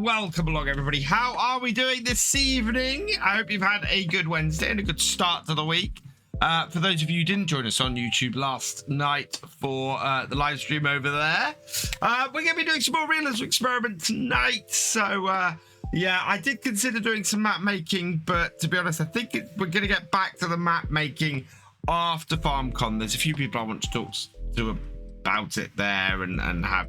welcome along, everybody. How are we doing this evening? I hope you've had a good Wednesday and a good start to the week. For those of you who didn't join us on YouTube last night for the live stream over there, we're going to be doing some more realism experiment tonight. So, yeah, I did consider doing some map making, but to be honest, I think we're going to get back to the map making after FarmCon. There's a few people I want to talk to about it there and have.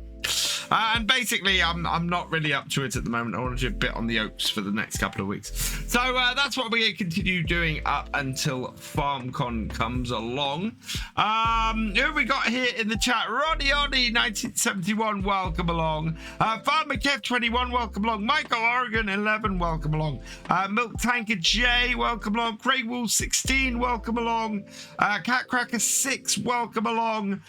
And basically, I'm not really up to it at the moment. I want to do a bit on the oaks for the next couple of weeks. So that's what we're going to continue doing up until FarmCon comes along. Who have we got here in the chat? Ronnie 1971, welcome along. FarmCatGR, welcome along. Michael Oregon 11, welcome along. Milk Tanker J, welcome along. Craig Wool 16, welcome along. Catcracker 6, welcome along.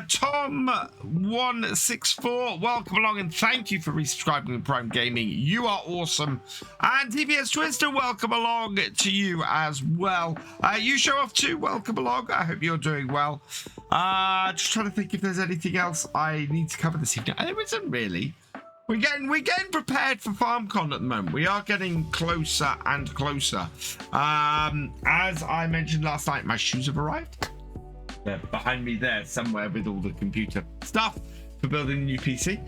Tom 164, welcome along, and thank you for resubscribing to Prime Gaming. You are awesome. And TBS Twister, welcome along to you as well. You show off too, welcome along. I hope you're doing well. Just trying to think if there's anything else I need to cover this evening. There isn't really. We're getting prepared for FarmCon at the moment. We are getting closer and closer. As I mentioned last night, my shoes have arrived. They're behind me there somewhere with all the computer stuff for building a new PC.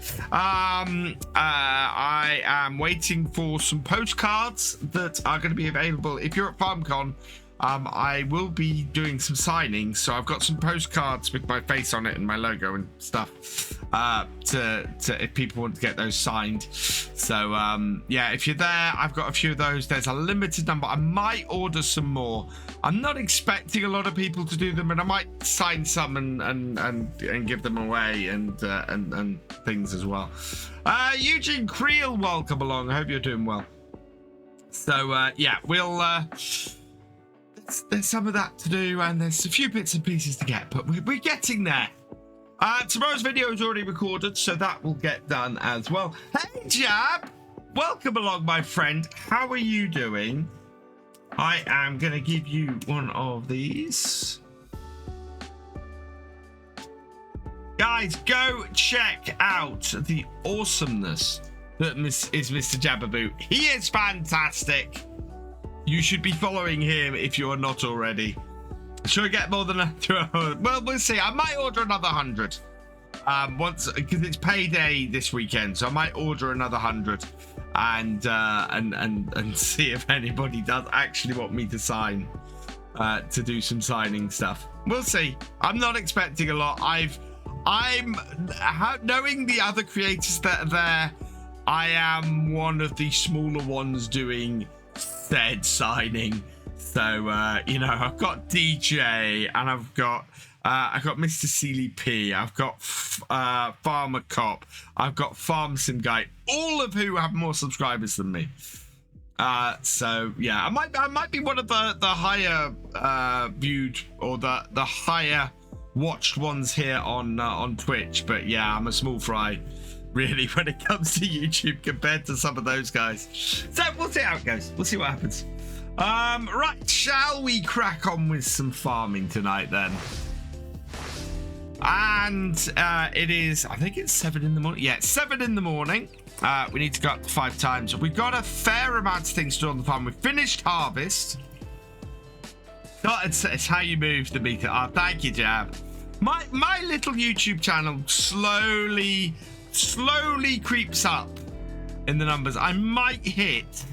I am waiting for some postcards that are going to be available. If you're at FarmCon, I will be doing some signings. So I've got some postcards with my face on it and my logo and stuff to if people want to get those signed. So yeah, if you're there, I've got a few of those. There's a limited number. I might order some more. I'm not expecting a lot of people to do them, and I might sign some and give them away and things as well. Eugene Creel, welcome along. I hope you're doing well. So yeah, we'll there's some of that to do, and there's a few bits and pieces to get, but we're getting there. Tomorrow's video is already recorded, so that will get done as well. Hey Jab, welcome along, my friend. How are you doing? I am gonna give you one of these. Guys, go check out the awesomeness that is Mr. Jababoo. He is fantastic. You should be following him if you're not already. Should I get more than a... Well, we'll see. I might order another 100. Once, because it's payday this weekend, so I might order another 100 and see if anybody does actually want me to sign, to do some signing stuff. We'll see. I'm not expecting a lot. I'm knowing the other creators that are there, I am one of the smaller ones doing said signing. So you know, I've got DJ and I've got Mr. Sealy P, I've got Farmer Cop, I've got Farm Sim Guy, all of who have more subscribers than me. So yeah, I might be one of the higher viewed or the higher watched ones here on Twitch, but yeah, I'm a small fry really when it comes to YouTube compared to some of those guys. So we'll see how it goes. We'll see what happens. Right, shall we crack on with some farming tonight then? And it is, I think it's 7 in the morning. Yeah, it's 7 in the morning. We need to go up to 5 times. We've got a fair amount of things to do on the farm. We've finished harvest. Oh, it's how you move the meter. Oh, thank you, Jab. My little YouTube channel slowly creeps up in the numbers. I might hit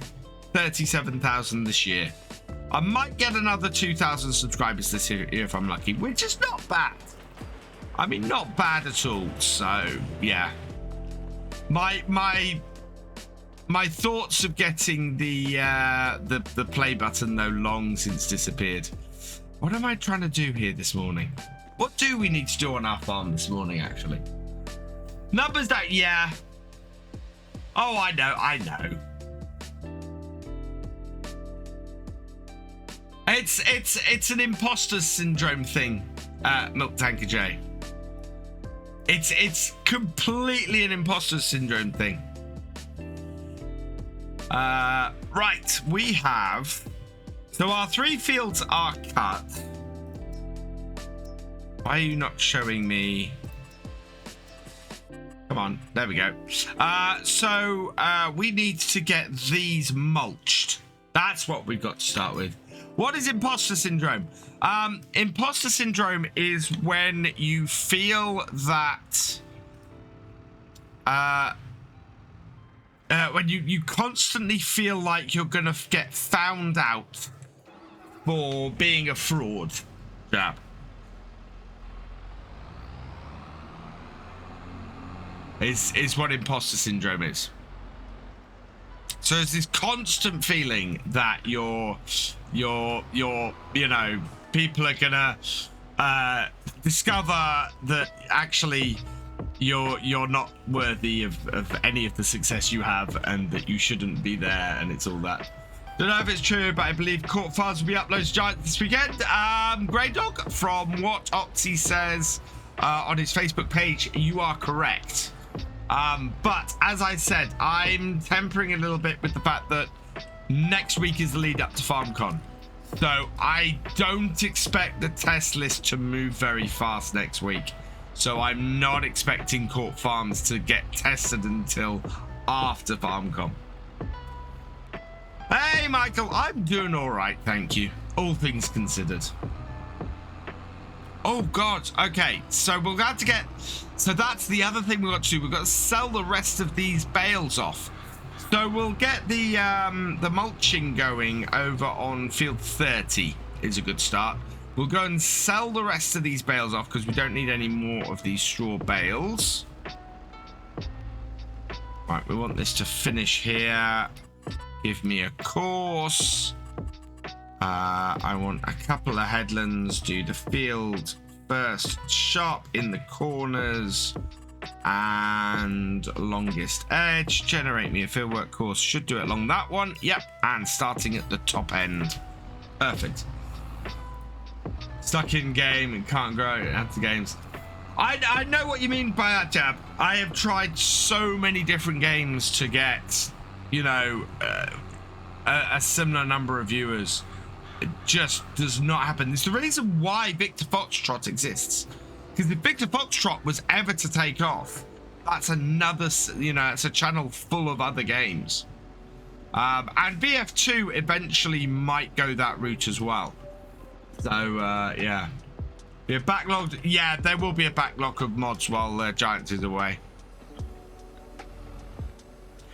37,000 this year. I might get another 2,000 subscribers this year if I'm lucky, which is not bad. I mean, not bad at all. So yeah, my thoughts of getting the play button though long since disappeared. What am I trying to do here this morning? What do we need to do on our farm this morning, actually? Numbers that, yeah. Oh, I know. It's an imposter syndrome thing, Milk Tanker J. It's completely an imposter syndrome thing. Right, we have... So our 3 fields are cut. Why are you not showing me? Come on, there we go. So we need to get these mulched. That's what we've got to start with. What is imposter syndrome? Imposter syndrome is when you feel that when you constantly feel like you're gonna get found out for being a fraud. Yeah. Is what imposter syndrome is. So it's this constant feeling that you're you know, people are gonna discover that actually you're not worthy of any of the success you have, and that you shouldn't be there, and it's all that. Don't know if it's true, but I believe court files will be uploaded to Giant this weekend. Grey Dog, from what Oxy says on his Facebook page, you are correct. But as I said, I'm tempering a little bit with the fact that next week is the lead up to FarmCon. So I don't expect the test list to move very fast next week. So I'm not expecting court farms to get tested until after FarmCon. Hey, Michael, I'm doing all right, thank you. All things considered. Oh, God. Okay, so we'll have to get... So that's the other thing we've got to do. We've got to sell the rest of these bales off. So we'll get the mulching going over on field 30 is a good start. We'll go and sell the rest of these bales off because we don't need any more of these straw bales. Right, we want this to finish here. Give me a course. I want a couple of headlands. Do the field first, sharp in the corners, and longest edge. Generate me a fieldwork course. Should do it along that one. Yep, and starting at the top end. Perfect. Stuck in game and can't grow after games. I know what you mean by that, Jab. I have tried so many different games to get, you know, a similar number of viewers. It just does not happen. It's the reason why Victor Foxtrot exists. Because if Victor Foxtrot was ever to take off, that's another, you know, it's a channel full of other games. And BF2 eventually might go that route as well. So, yeah. Be a backlogged, yeah, there will be a backlog of mods while Giants is away.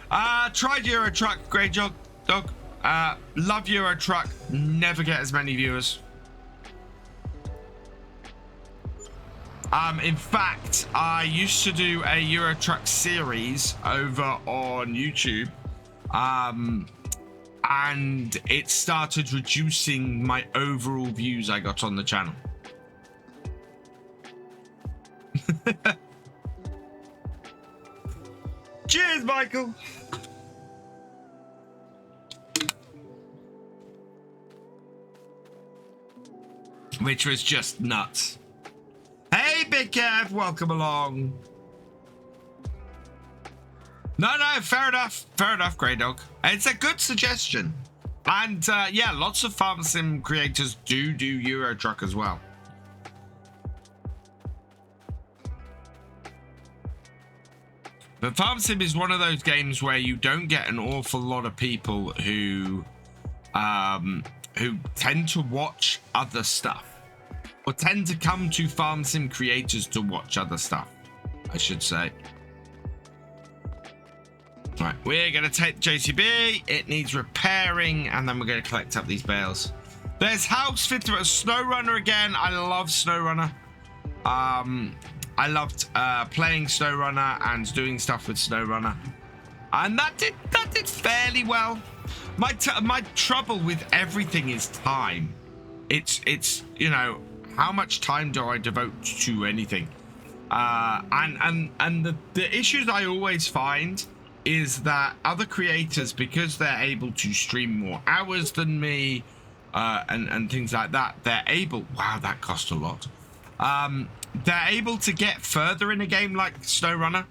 Tried Euro Truck, great job, dog. Love Euro Truck, never get as many viewers. In fact, I used to do a Euro Truck series over on YouTube, and it started reducing my overall views I got on the channel. Cheers, Michael. Which was just nuts. Hey, Big Kev, welcome along. No, fair enough, Grey Dog. It's a good suggestion. And yeah, lots of farm sim creators do Euro Truck as well. But Farm Sim is one of those games where you don't get an awful lot of people who tend to watch other stuff, or tend to come to Farm Sim creators to watch other stuff, I should say. Right, we're going to take JCB. It needs repairing, and then we're going to collect up these bales. There's House Fit a SnowRunner again. I love SnowRunner. I loved playing SnowRunner and doing stuff with SnowRunner, and that did fairly well. My trouble with everything is time. It's you know, how much time do I devote to anything? And the issues I always find is that other creators, because they're able to stream more hours than me, and things like that, they're able. Wow, that cost a lot. They're able to get further in a game like SnowRunner.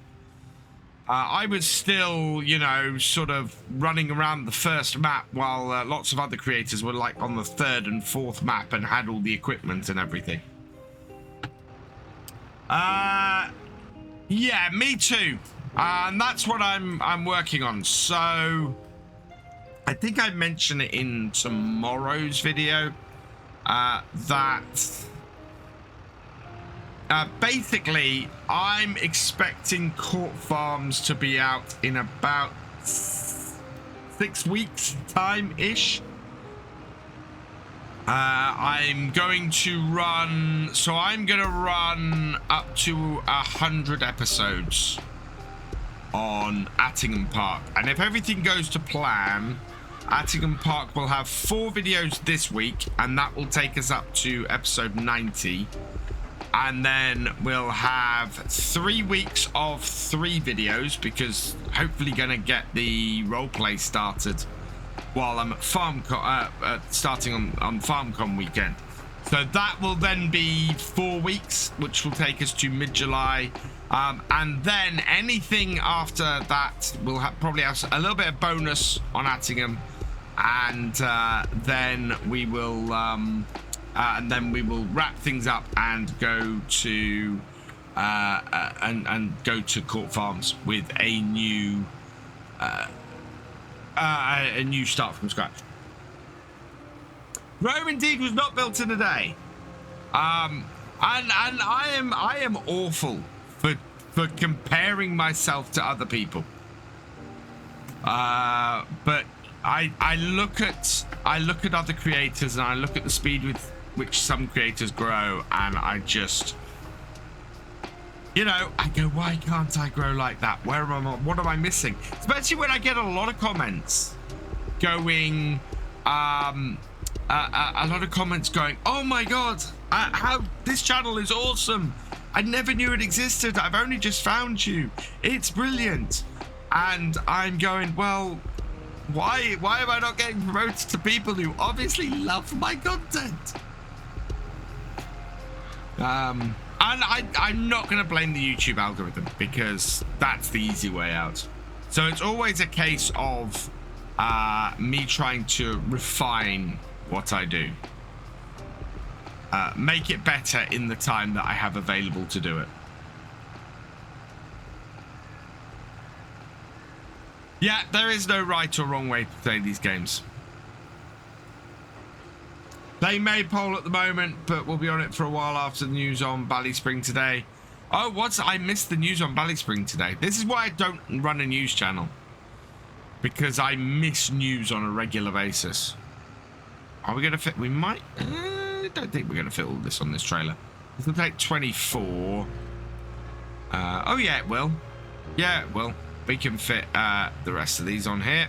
I was still, you know, sort of running around the first map while lots of other creators were like on the third and fourth map and had all the equipment and everything. Yeah, Yeah, me too. And that's what I'm working on. So I think I mentioned it in tomorrow's video that basically I'm expecting court farms to be out in about 6 weeks time-ish. I'm going to run up to 100 episodes on Attingham Park, and if everything goes to plan, Attingham Park will have 4 videos this week, and that will take us up to episode 90, and then we'll have 3 weeks of 3 videos, because hopefully gonna get the roleplay started while I'm at starting on FarmCon weekend. So that will then be 4 weeks, which will take us to mid-July. And then anything after that will probably have a little bit of bonus on Attingham, and then we will wrap things up and go to Court Farms with a new start from scratch. Rome indeed was not built in a day. And I am awful for comparing myself to other people. But I look at other creators, and I look at the speed with which some creators grow, and I just, I go, why can't I grow like that? What am I missing? Especially when I get a lot of comments going, a lot of comments going, oh my god, how this channel is awesome. I never knew it existed. I've only just found you. It's brilliant. And I'm going, well, why am I not getting promoted to people who obviously love my content? And I'm not going to blame the YouTube algorithm, because that's the easy way out. So it's always a case of me trying to refine what I do. Make it better in the time that I have available to do it. Yeah, there is no right or wrong way to play these games. They may poll at the moment, but we'll be on it for a while after the news on Ballyspring today. Oh, I missed the news on Ballyspring today. This is why I don't run a news channel, because I miss news on a regular basis. Are we going to fit? We might. I don't think we're going to fit all this on this trailer. This will take 24. Oh, yeah, it will. Yeah, it will. We can fit the rest of these on here.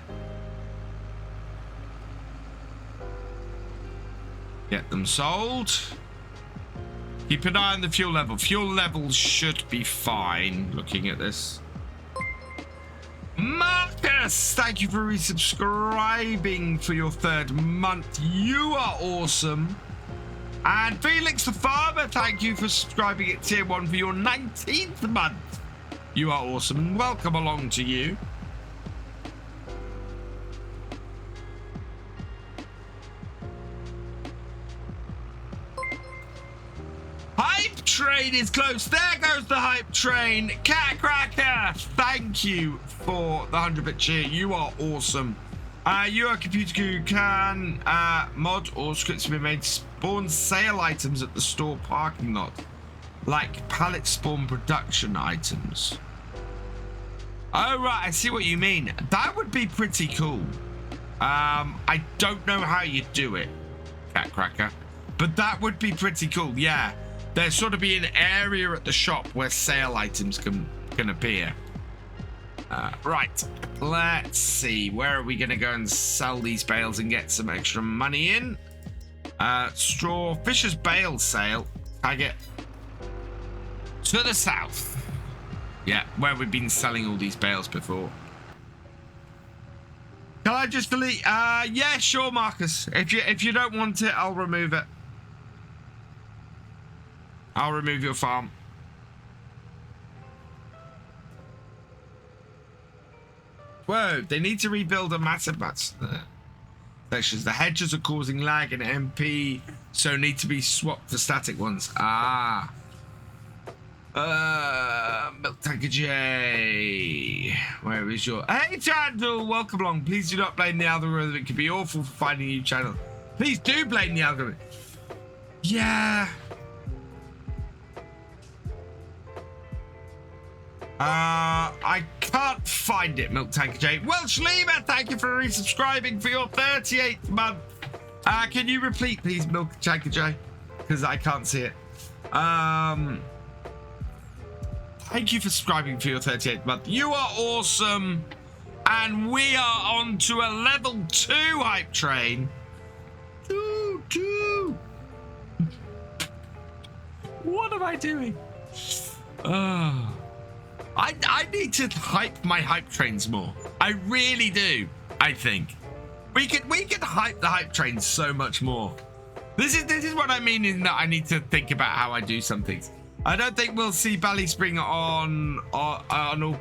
Get them sold. Keep an eye on the fuel level. Fuel levels should be fine, looking at this. Marcus, thank you for resubscribing for your 3rd month. You are awesome. And Felix the Farmer, thank you for subscribing at tier 1 for your 19th month. You are awesome, and welcome along to you. Hype train is close. There goes the hype train. Cat Cracker, thank you for the 100-bit cheer. You are awesome. You are a computer who can mod or scripts be made to spawn sale items at the store parking lot, like pallet spawn production items. Oh, right, I see what you mean. That would be pretty cool. I don't know how you do it, Cat Cracker, but that would be pretty cool. Yeah, there'd sort of be an area at the shop where sale items can appear. Right, let's see. Where are we going to go and sell these bales and get some extra money in? Straw Fisher's bale sale. Tag it to the south. Yeah, where we've been selling all these bales before. Can I just delete? Yeah, sure, Marcus. If you don't want it, I'll remove it. I'll remove your farm. Whoa, they need to rebuild a massive sections. The hedges are causing lag in MP, so need to be swapped for static ones. Ah. FarmCatGR. Where is your... Hey, Chandel, welcome along. Please do not blame the algorithm. It can be awful for finding a new channel. Please do blame the algorithm. Yeah. I can't find it, FarmCatGR. Welsh Lima, thank you for resubscribing for your 38th month. Can you repeat, please, FarmCatGR? Because I can't see it. Thank you for subscribing for your 38th month. You are awesome. And we are on to a level 2 hype train. Two. What am I doing? I need to hype my hype trains more. I really do. I think we could hype the hype trains so much more. This is what I mean in that I need to think about how I do some things. I don't think we'll see Bally Spring on all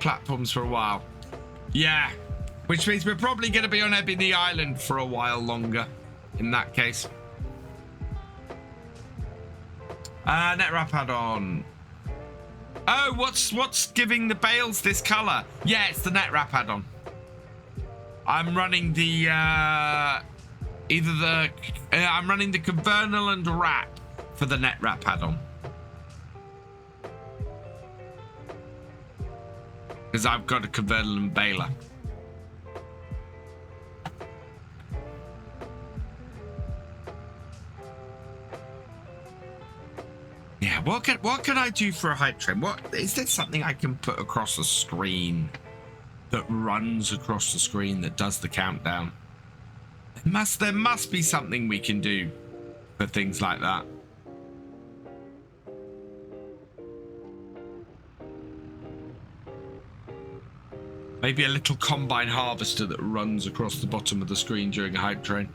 platforms for a while. Yeah, which means we're probably going to be on Ebony Island for a while longer. In that case, net wrap add-on. Oh, what's giving the bales this color? Yeah, it's the net wrap add-on. I'm running the I'm running the Convernal and wrap for the net wrap add-on. Because I've got a Convernal and baler. Yeah, what can I do for a hype train? What is there something I can put across the screen that runs across the screen that does the countdown? There must be something we can do for things like that. Maybe a little combine harvester that runs across the bottom of the screen during a hype train.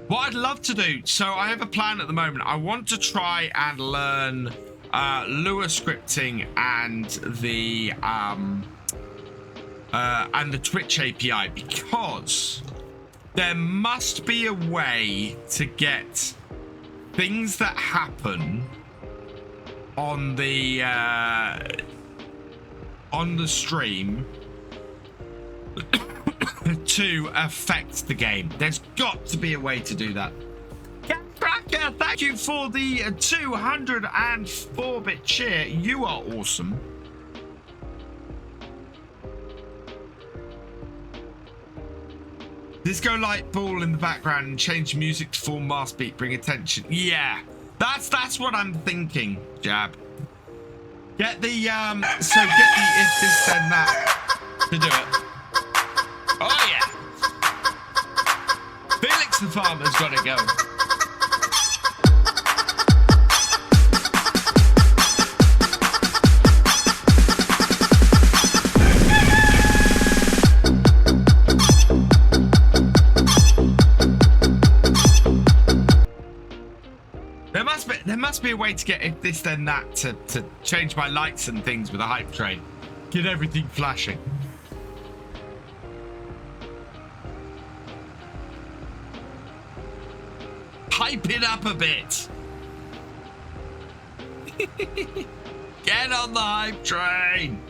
What I'd love to do, so I have a plan at the moment. I want to try and learn Lua scripting and the Twitch API, because there must be a way to get things that happen on the stream to affect the game. There's got to be a way to do that. Cracker, thank you for the 204-bit cheer. You are awesome. Disco light ball in the background and change music to full mass beat. Bring attention. Yeah, that's what I'm thinking. Jab. Get the if this then that to do it. Oh yeah. Felix the farmer's got to go. There must be a way to get if this then that to change my lights and things with a hype train. Get everything flashing. Hype it up a bit. Get on the hype train.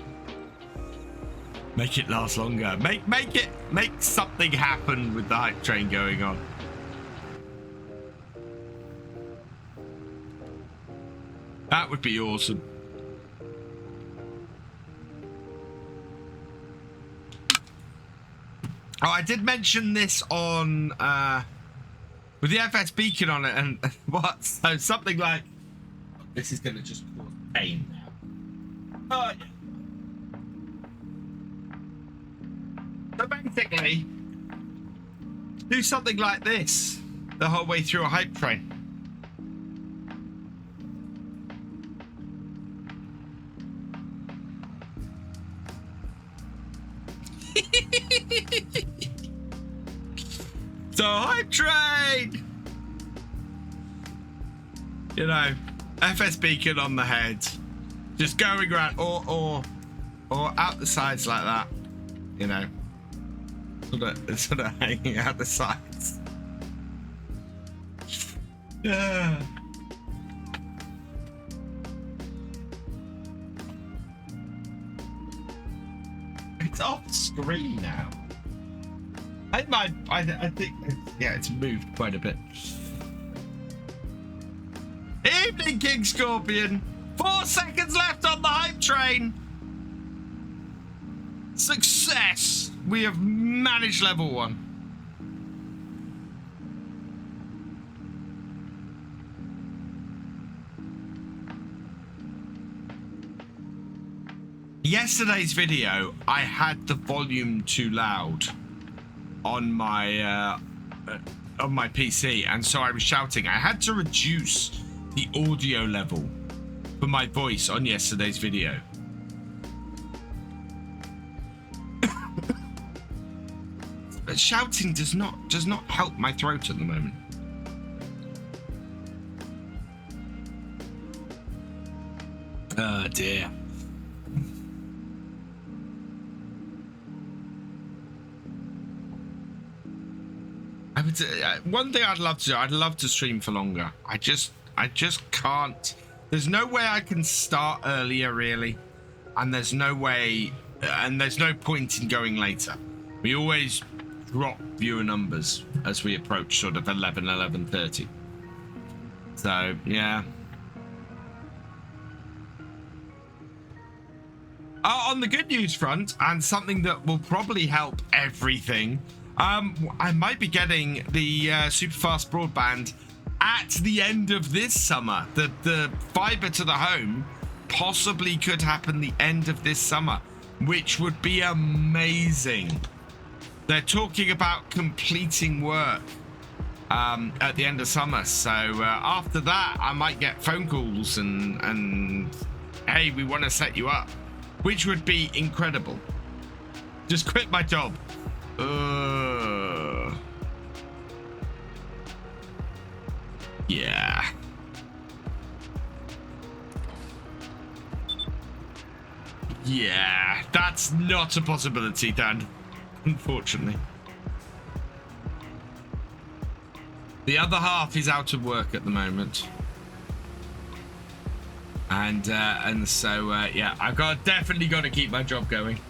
Make it last longer. Make something happen with the hype train going on. That would be awesome. Oh, I did mention this on with the FS beacon on it, and what? So something like this is going to just cause pain now. Oh, yeah. So basically, do something like this the whole way through a hype train. So hype train, you know, FS beacon on the head, just going around, or out the sides like that, you know, sort of hanging out the sides. Yeah. screen now. I think, yeah, it's moved quite a bit. Evening, King Scorpion. 4 seconds left on the hype train. Success. We have managed level 1. Yesterday's video, I had the volume too loud on my PC, and so I was shouting. I had to reduce the audio level for my voice on yesterday's video. But shouting does not help my throat at the moment. Oh dear. One thing I'd love to do, I'd love to stream for longer. I just can't. There's no way I can start earlier, really, and there's no way, and there's no point in going later. We always drop viewer numbers as we approach sort of 11:30. So yeah. On the good news front, and something that will probably help everything. I might be getting the super fast broadband at the end of this summer. The fiber to the home possibly could happen the end of this summer, which would be amazing. They're talking about completing work at the end of summer. So after that, I might get phone calls and hey, we want to set you up, which would be incredible. Just quit my job. Yeah. Yeah, that's not a possibility, Dan. Unfortunately. The other half is out of work at the moment. And so yeah, I've definitely got to keep my job going.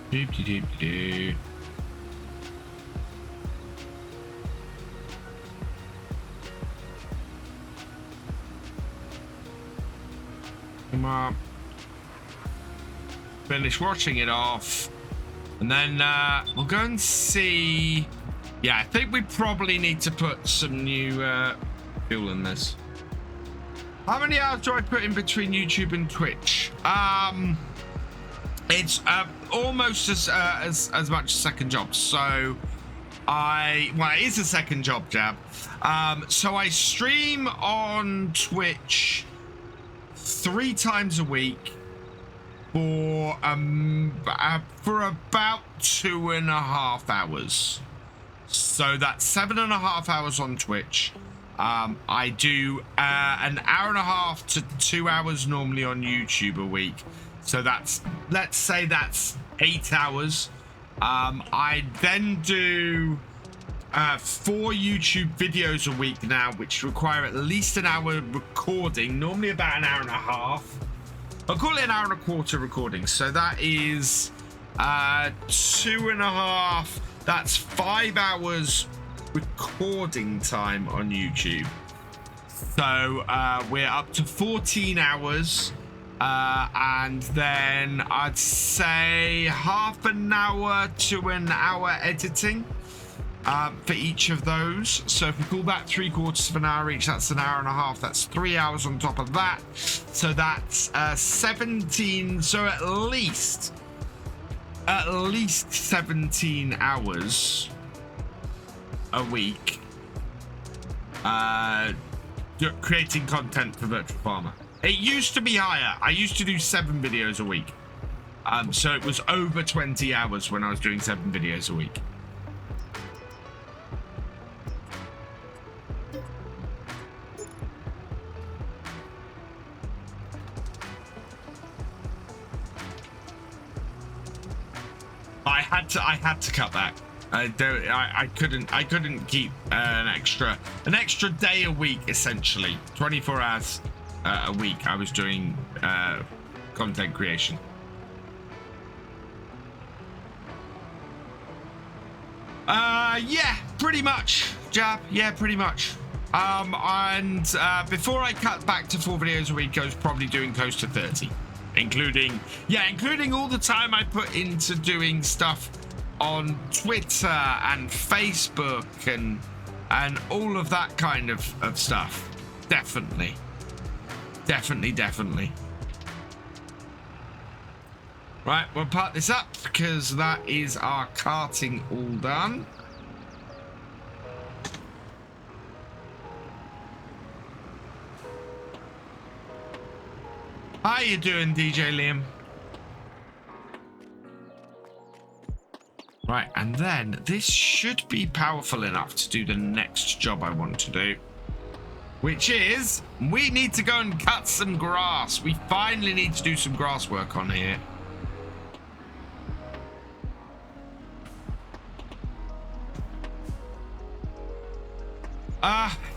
Doop-de-doop-de-doo. Come on. Finish washing it off. And then we'll go and see. Yeah, I think we probably need to put some new fuel in this. How many hours do I put in between YouTube and Twitch? It's almost as much a second job. So it is a second job, Jab. So I stream on Twitch 3 times a week for about 2.5 hours. So that's 7.5 hours on Twitch. I do an hour and a half to 2 hours normally on YouTube a week. So that's, let's say that's 8 hours. I then do 4 YouTube videos a week now, which require at least an hour recording, normally about an hour and a half. I'll call it an hour and a quarter recording. So that is 2.5. That's 5 hours recording time on YouTube. So we're up to 14 hours. And then I'd say half an hour to an hour editing for each of those. So if we call that 3/4 of an hour each, that's an hour and a half. That's 3 hours on top of that. So that's 17. So at least 17 hours a week creating content for Virtual Farmer. It used to be higher. I used to do 7 videos a week. So it was over 20 hours when I was doing 7 videos a week. I had to cut back. I couldn't keep an extra day a week, essentially 24 hours a week. I was doing content creation. Yeah, pretty much, Jab. Yeah, pretty much. And before I cut back to 4 videos a week, I was probably doing close to 30, including all the time I put into doing stuff on Twitter and Facebook and all of that kind of stuff. Definitely. Right, we'll part this up because that is our carting all done. How you doing, DJ Liam? Right, and then this should be powerful enough to do the next job I want to do, which is we need to go and cut some grass. We finally need to do some grass work on here.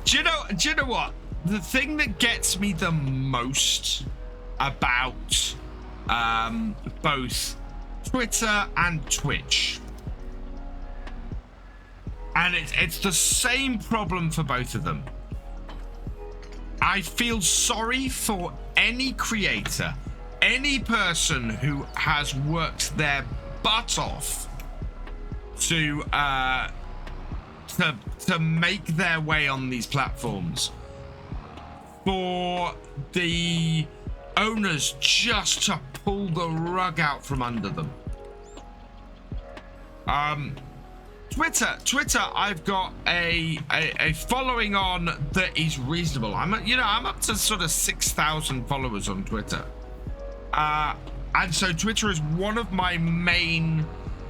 Do you know what? The thing that gets me the most about both Twitter and Twitch, and it's the same problem for both of them. I feel sorry for any creator, any person who has worked their butt off to make their way on these platforms, for the owners just to pull the rug out from under them. Twitter, I've got a following on that is reasonable. I'm up to sort of 6,000 followers on Twitter, and so Twitter is one of my main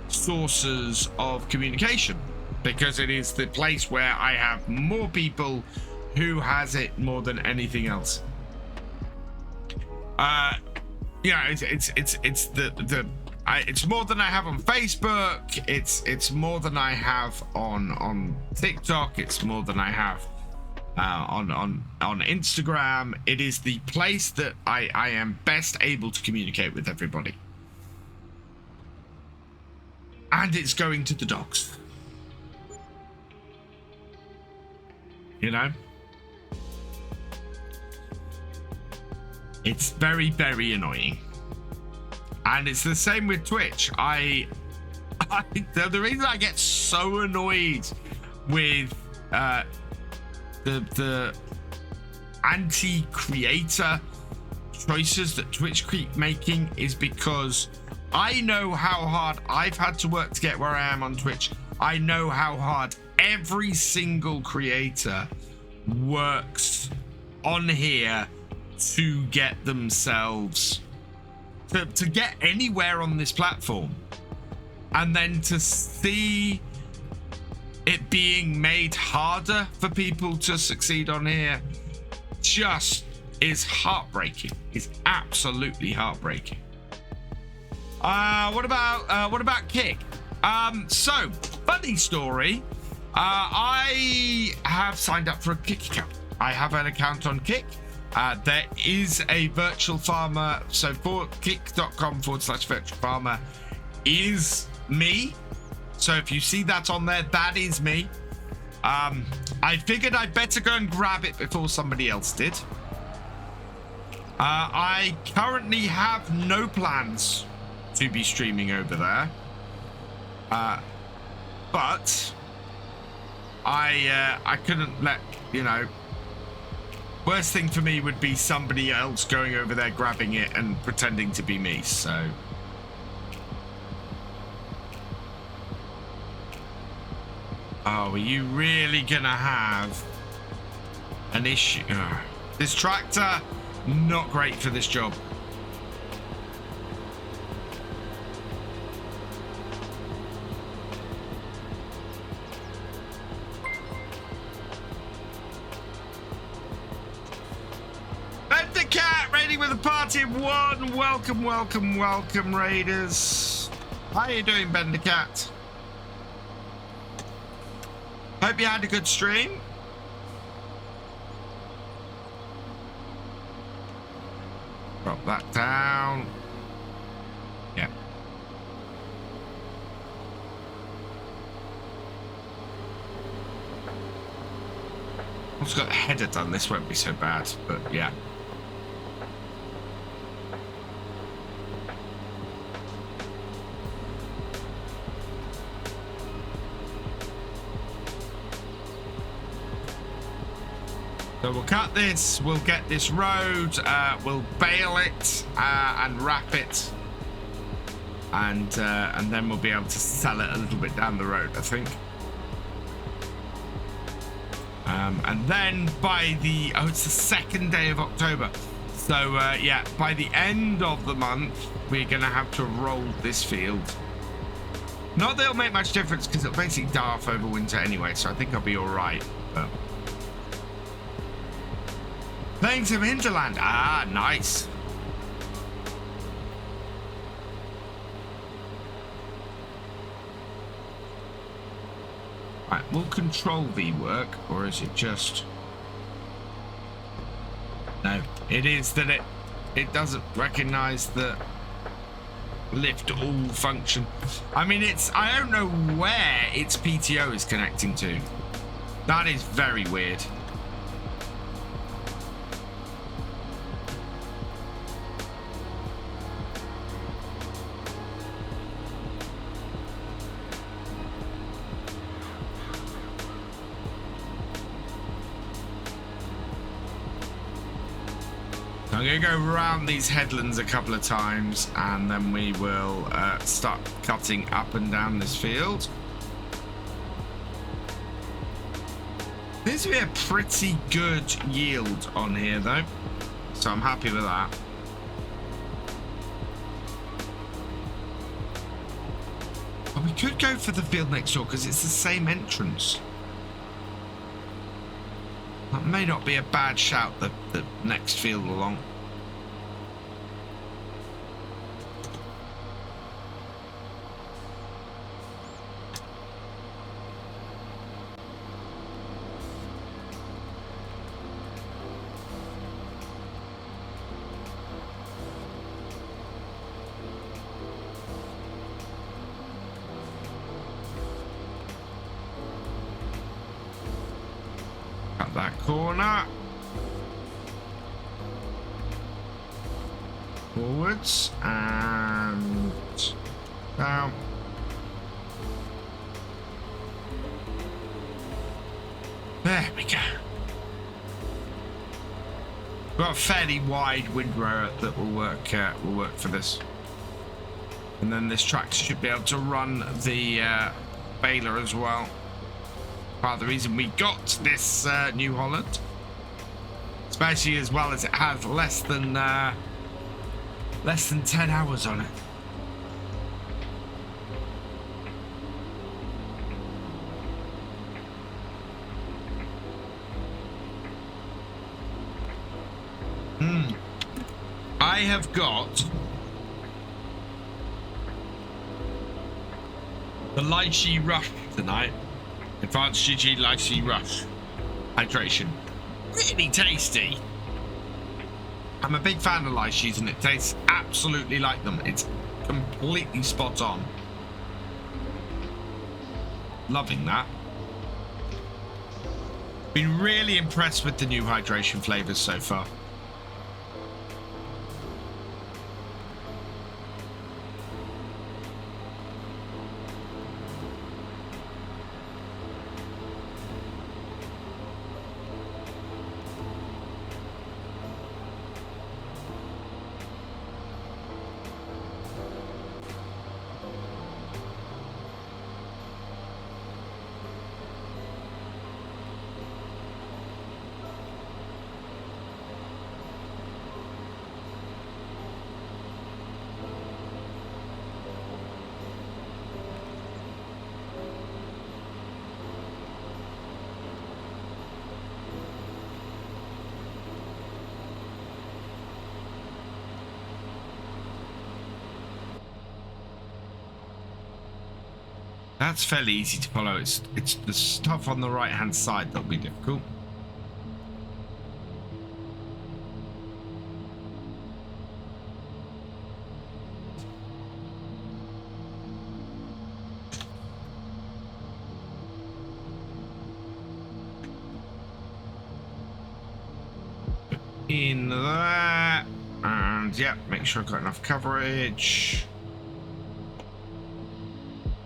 sources of communication, because it is the place where I have more people who has it more than anything else. It's more than I have on Facebook. It's more than I have on TikTok. It's more than I have on Instagram. It is the place that I am best able to communicate with everybody. And it's going to the dogs. You know? It's very, very annoying. And it's the same with Twitch. The reason I get so annoyed with the anti-creator choices that Twitch keep making is because I know how hard I've had to work to get where I am on Twitch. I know how hard every single creator works on here to get themselves to get anywhere on this platform, and then to see it being made harder for people to succeed on here just is heartbreaking. It's absolutely heartbreaking. What about Kick? So funny story. I have signed up for a Kick account. I have an account on Kick. There is a virtual farmer. So for kick.com/virtual farmer is me. So if you see that on there, that is me. I figured I'd better go and grab it before somebody else did. I currently have no plans to be streaming over there. But I couldn't let, worst thing for me would be somebody else going over there, grabbing it and pretending to be me. So are you really gonna have an issue? This tractor, not great for this job. With a party of one. Welcome, Raiders. How you doing, Bendercat? Hope you had a good stream. Drop that down. Yeah. Once got the header done, this won't be so bad, but yeah. So we'll cut this, we'll get this road, we'll bale it and wrap it, and then we'll be able to sell it a little bit down the road, I think. And then by the, it's the 2nd day of October. So yeah, by the end of the month, we're gonna have to roll this field. Not that it'll make much difference because it'll basically die off over winter anyway, so I think I'll be all right. But playing some Hinterland. Ah, nice. Right, will Control V work, or is it just... No, it is that it doesn't recognize the lift all function. I mean, I don't know where its PTO is connecting to. That is very weird. I'm going to go around these headlands a couple of times and then we will start cutting up and down this field. Seems to be a pretty good yield on here though, so I'm happy with that. But we could go for the field next door because it's the same entrance. That may not be a bad shout, the next field along. That corner. Forwards and down. There we go. We've got a fairly wide windrower that will work for this. And then this tractor should be able to run the baler as well. Part of the reason we got this New Holland, especially as well as it has less than 10 hours on it. I have got the lychee rush tonight. Advanced GG Lychee Rush hydration. Really tasty. I'm a big fan of lychees and it tastes absolutely like them. It's completely spot on. Loving that. Been really impressed with the new hydration flavors so far. That's fairly easy to follow. It's the stuff on the right-hand side that'll be difficult. In there, and yeah, make sure I've got enough coverage.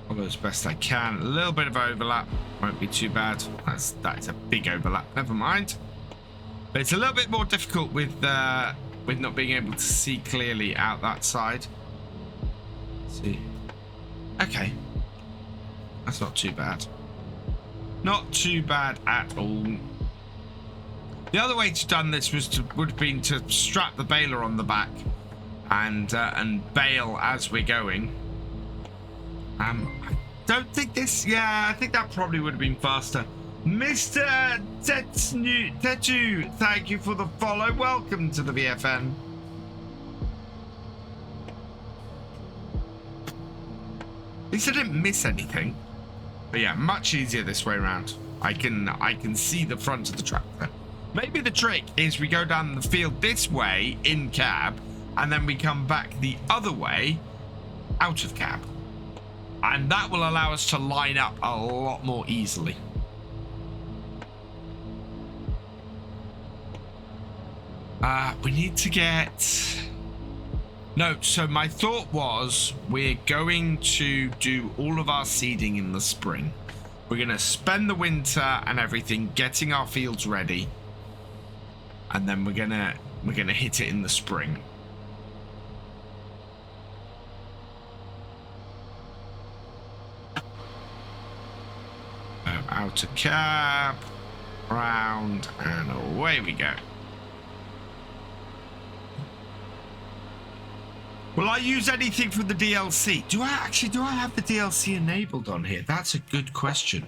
Follow as best I can. A little bit of overlap won't be too bad. That's a big overlap. Never mind. But it's a little bit more difficult with not being able to see clearly out that side. Let's see. Okay, that's not too bad. Not too bad at all. The other way to have done this would have been to strap the baler on the back and bale as we're going. I don't think this. Yeah, I think that probably would have been faster. Mr. Tetu, thank you for the follow. Welcome to the VFN. At least I didn't miss anything. But yeah, much easier this way around. I can see the front of the tractor. Maybe the trick is we go down the field this way in cab, and then we come back the other way out of cab. And that will allow us to line up a lot more easily. We need to get... No, so my thought was we're going to do all of our seeding in the spring. We're going to spend the winter and everything getting our fields ready. And then we're gonna hit it in the spring. Out of cab, round, and away we go. Will I use anything from the DLC? Do I have the DLC enabled on here? That's a good question.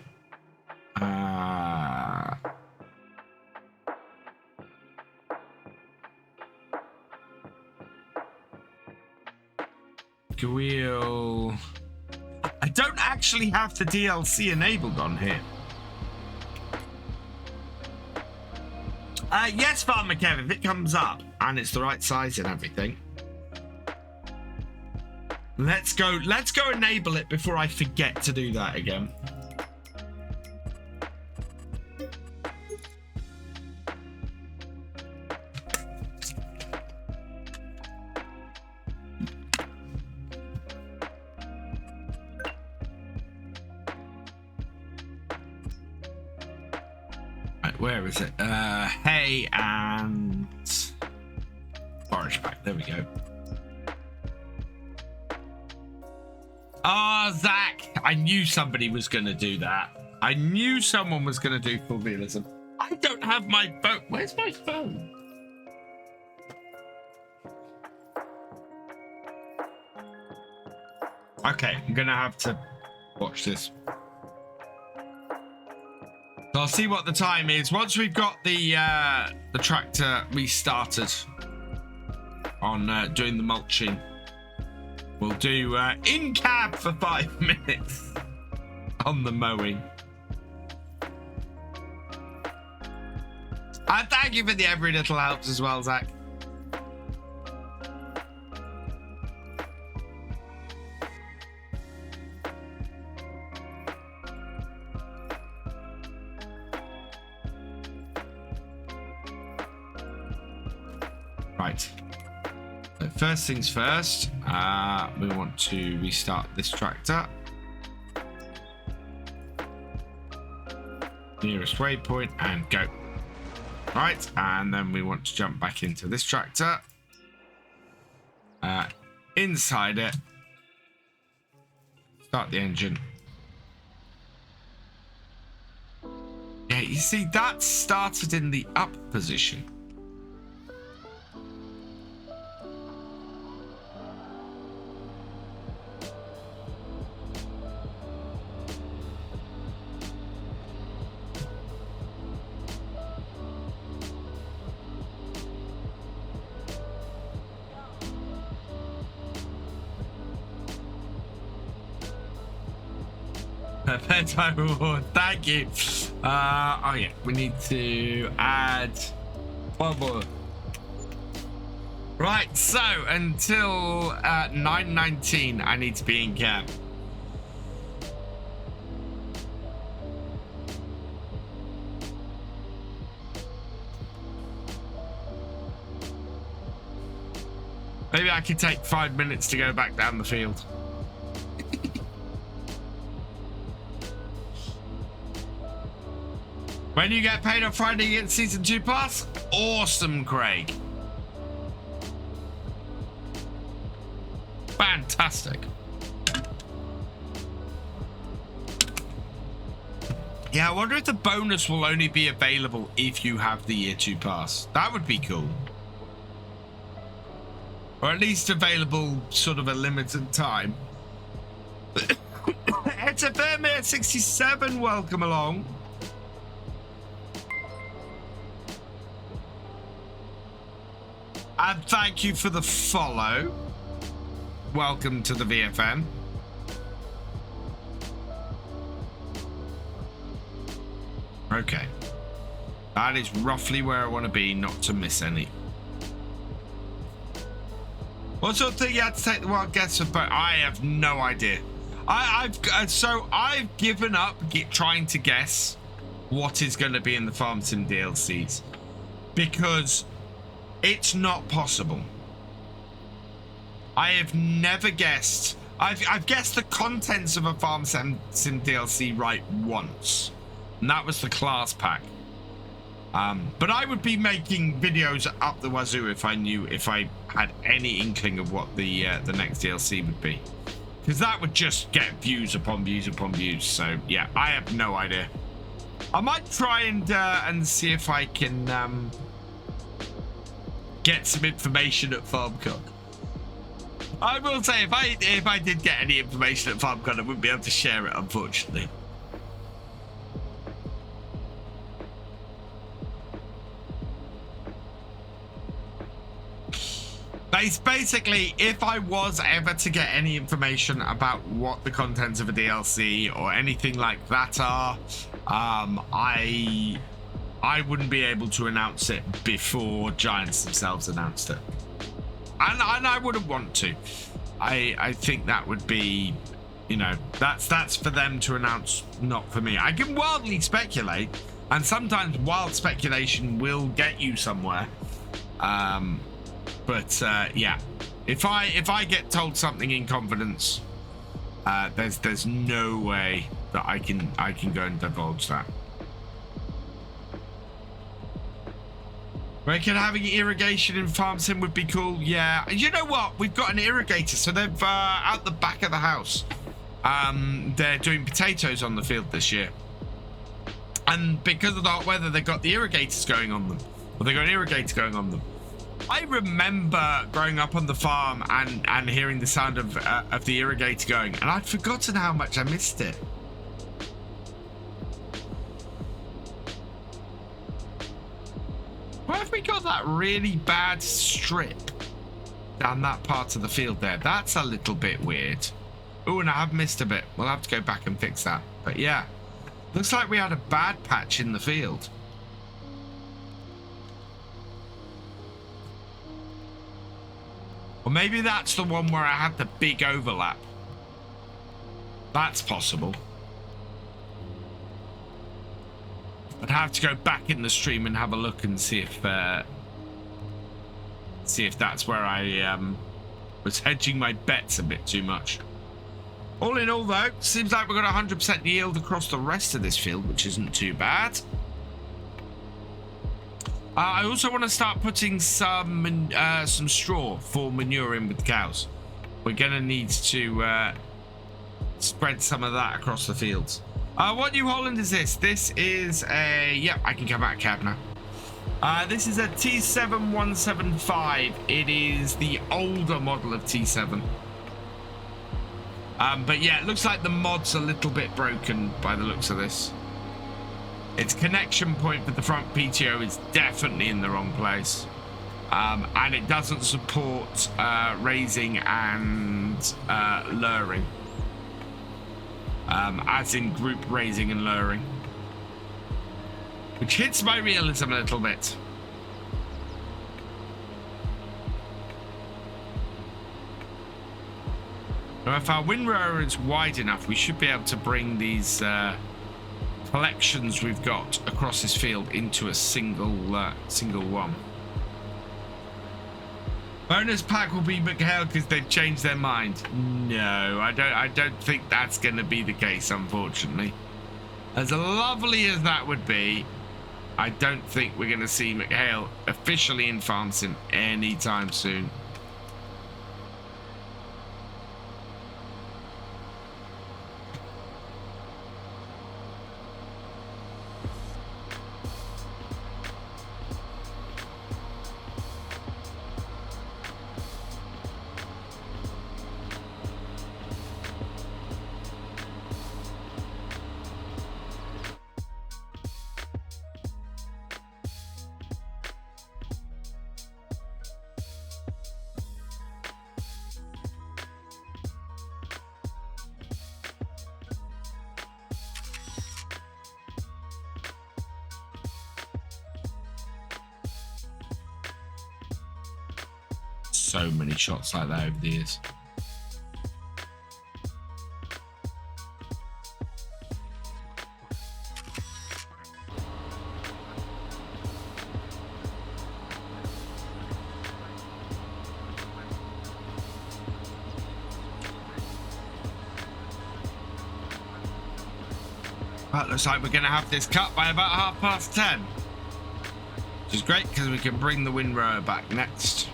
I don't actually have the DLC enabled on here. Yes, FarmCatGR, if it comes up and it's the right size and everything. Let's go enable it before I forget to do that again. Where is it? Hay and forage pack. There we go. Ah, Zach! I knew somebody was going to do that. I knew someone was going to do full realism. I don't have my phone. Where's my phone? Okay, I'm going to have to watch this. So I'll see what the time is once we've got the tractor restarted on doing the mulching. We'll do in cab for 5 minutes on the mowing. And thank you for the every little helps as well, Zach. Right. So first things first, we want to restart this tractor. Nearest waypoint and go. Right, and then we want to jump back into this tractor. Inside it. Start the engine. Yeah, you see, that started in the up position. bedtime reward. Thank you. Oh yeah, we need to add one more. Right, so until 9:19, I need to be in camp. Maybe I could take 5 minutes to go back down the field. When you get paid on Friday, you get Season 2 pass? Awesome, Craig. Fantastic. Yeah, I wonder if the bonus will only be available if you have the Year 2 pass. That would be cool. Or at least available sort of a limited time. It's a Vermeer 67. Welcome along. And thank you for the follow. Welcome to the VFN. Okay. That is roughly where I want to be, not to miss any. What sort of thing you had to take the wild guess about? I have no idea. I've given up trying to guess what is going to be in the Farm Sim DLCs because it's not possible. I have never guessed. I've guessed the contents of a Farm Sim DLC right once, and that was the class pack. But I would be making videos up the wazoo if I had any inkling of what the next DLC would be, because that would just get views upon views upon views. So yeah, I have no idea. I might try and see if I can get some information at FarmCatGR. I will say if I did get any information at FarmCatGR, I wouldn't be able to share it, unfortunately. Basically, if I was ever to get any information about what the contents of a DLC or anything like that are, I wouldn't be able to announce it before Giants themselves announced it, and I wouldn't want to. I think that would be, you know, that's for them to announce, not for me. I can wildly speculate, and sometimes wild speculation will get you somewhere. But yeah, if I get told something in confidence, there's no way that I can go and divulge that. Reckon having irrigation in Farm Sim would be cool. Yeah, you know what? We've got an irrigator, so they've out the back of the house. They're doing potatoes on the field this year, and because of the hot weather, they've got the irrigators going on them. Well, they've got an irrigator going on them. I remember growing up on the farm and hearing the sound of the irrigator going, and I'd forgotten how much I missed it. Why have we got that really bad strip down that part of the field there? That's a little bit weird. Oh, and I have missed a bit. We'll have to go back and fix that. But yeah, looks like we had a bad patch in the field. Or maybe that's the one where I had the big overlap. That's possible. I'd have to go back in the stream and have a look and see if that's where I was hedging my bets a bit too much. All in all, though, seems like we've got 100% yield across the rest of this field, which isn't too bad. I also want to start putting some straw for manure in with the cows. We're going to need to spread some of that across the fields. What New Holland is this? This is a... Yep, I can come out of cab now. This is a T7175. It is the older model of T7. But yeah, it looks like the mod's a little bit broken by the looks of this. Its connection point for the front PTO is definitely in the wrong place. And it doesn't support raising and luring. as in group raising and lowering, which hits my realism a little bit. Now, if our windrower is wide enough, we should be able to bring these collections we've got across this field into a single one. Bonus pack will be McHale because they've changed their mind. No, I don't think that's going to be the case, unfortunately. As lovely as that would be, I don't think we're going to see McHale officially in FarmSim anytime soon. So many shots like that over the years. Well, looks like we're going to have this cut by about 10:30, which is great because we can bring the windrower back next.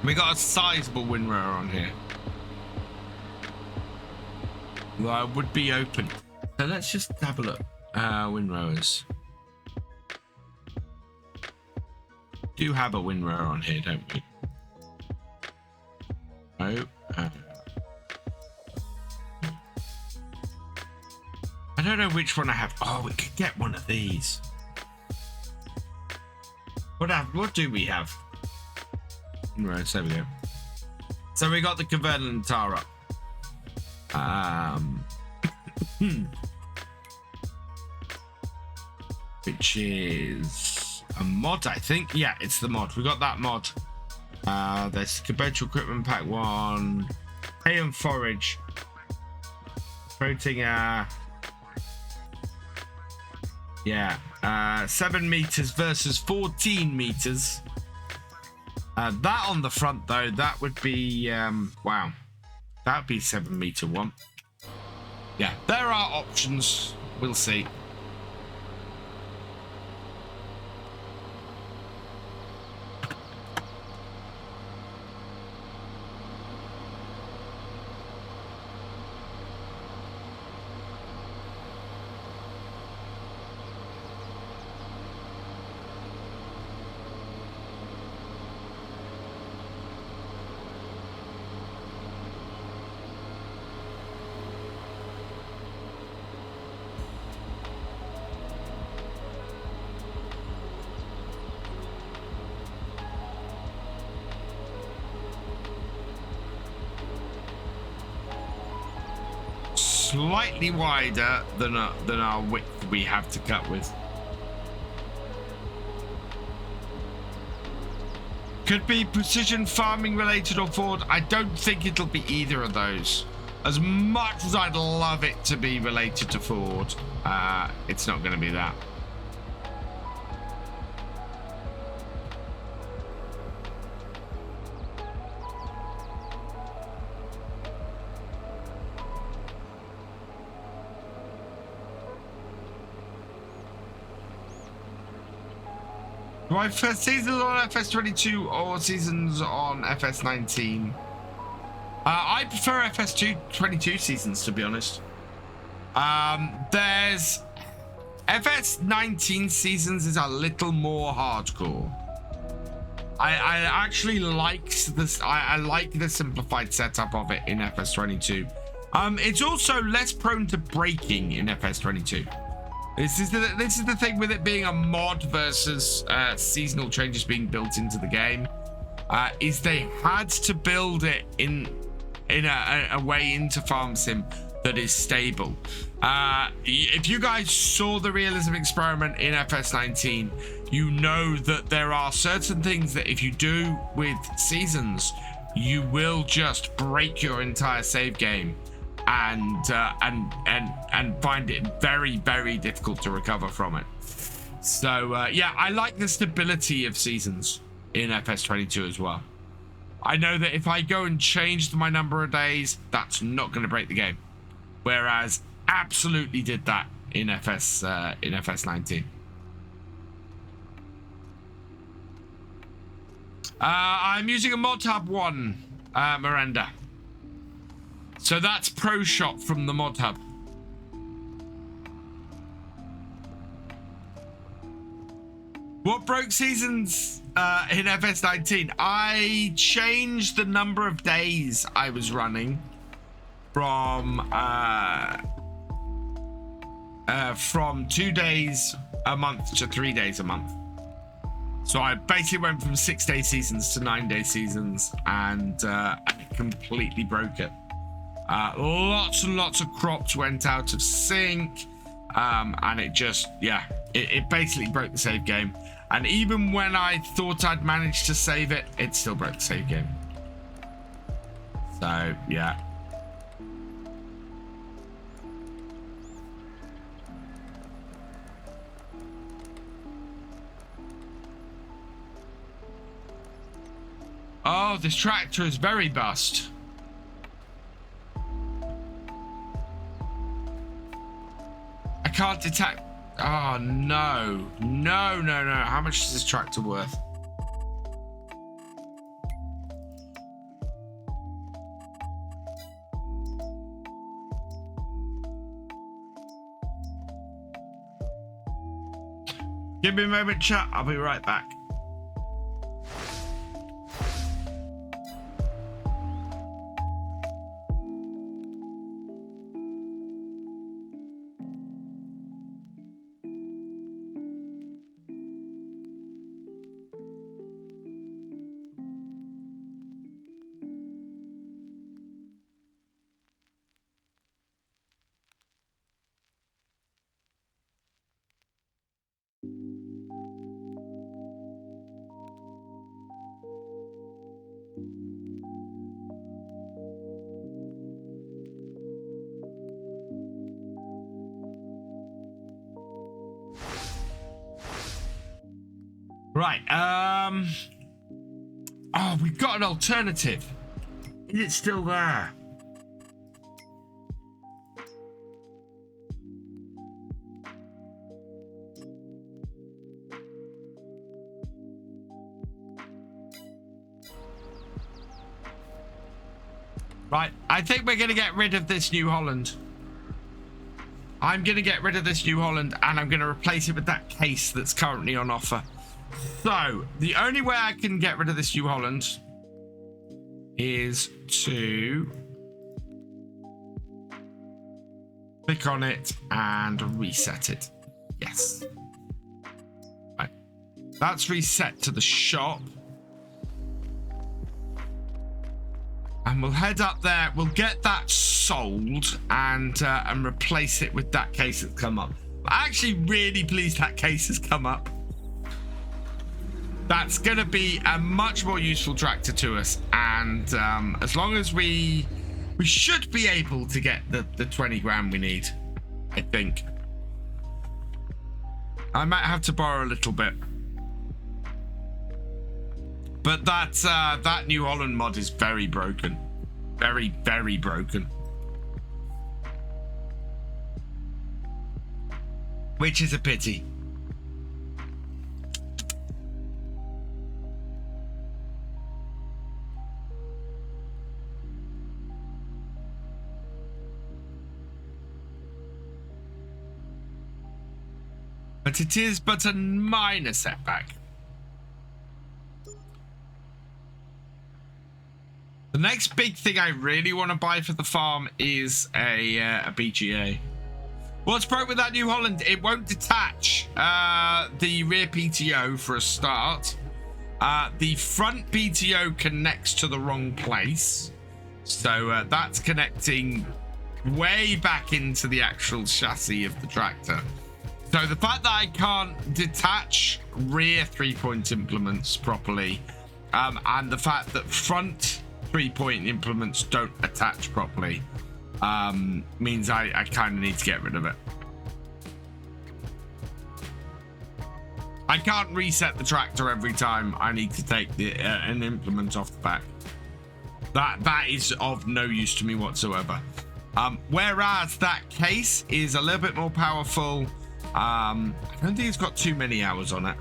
We got a sizable windrower on here. Well, I would be open. So let's just have a look. Windrowers. Do have a windrower on here, don't we? Oh. I don't know which one I have. Oh, we could get one of these. What do we have? Right, there we go. So we got the converter and tar up. Which is a mod, I think. Yeah, it's the mod. We got that mod. There's Cabotual Equipment Pack 1. Hay and Forage. Protein, yeah. 7 meters versus 14 meters. That on the front, though, that would be, wow. That would be 7 meter one. Yeah, there are options. We'll see. Slightly wider than our width we have to cut with. Could be precision farming related or forward. I don't think it'll be either of those. As much as I'd love it to be related to forward, it's not going to be that. Do I prefer seasons on FS22 or seasons on FS19? I prefer FS22 seasons, to be honest. There's FS19 seasons is a little more hardcore. I actually like this. I like the simplified setup of it in FS22. It's also less prone to breaking in FS22. This is the thing with it being a mod versus seasonal changes being built into the game. Is they had to build it in a way into FarmSim that is stable. If you guys saw the realism experiment in FS19, you know that there are certain things that if you do with seasons, you will just break your entire save game and find it very, very difficult to recover from it. So yeah, I like the stability of seasons in FS22 as well. I know that if I go and change my number of days, that's not going to break the game. Whereas absolutely did that in FS19. I'm using a Mod Hub 1, Miranda. So that's Pro Shop from the Mod Hub. What broke seasons in FS19? I changed the number of days I was running from 2 days a month to 3 days a month. So I basically went from 6-day seasons to 9-day seasons, and I completely broke it. Lots and lots of crops went out of sync, and it just, yeah, it basically broke the save game. And even when I thought I'd managed to save it, it still broke the save game. So, yeah. Oh, this tractor is very bust. I can't detect. Oh, no. No, no, no. How much is this tractor worth? Give me a moment, chat. I'll be right back. Right, oh, we've got an alternative. Is it still there? Right, I think we're going to get rid of this New Holland. I'm going to get rid of this New Holland, and I'm going to replace it with that case that's currently on offer. So, the only way I can get rid of this New Holland is to click on it and reset it. Yes. Right. That's reset to the shop. And we'll head up there. We'll get that sold and replace it with that case that's come up. I'm actually really pleased that case has come up. That's going to be a much more useful tractor to us, and as long as we should be able to get the 20 grand we need, I think. I might have to borrow a little bit, but that New Holland mod is very broken, very, very broken, which is a pity. But it is but a minor setback. The next big thing I really want to buy for the farm is a BGA. What's broke with that New Holland? It won't detach the rear PTO for a start. The front PTO connects to the wrong place. So that's connecting way back into the actual chassis of the tractor. So the fact that I can't detach rear 3-point implements properly, and the fact that front 3-point implements don't attach properly, means I kind of need to get rid of it. I can't reset the tractor every time I need to take an implement off the back. That is of no use to me whatsoever. Whereas that case is a little bit more powerful. I don't think it's got too many hours on it.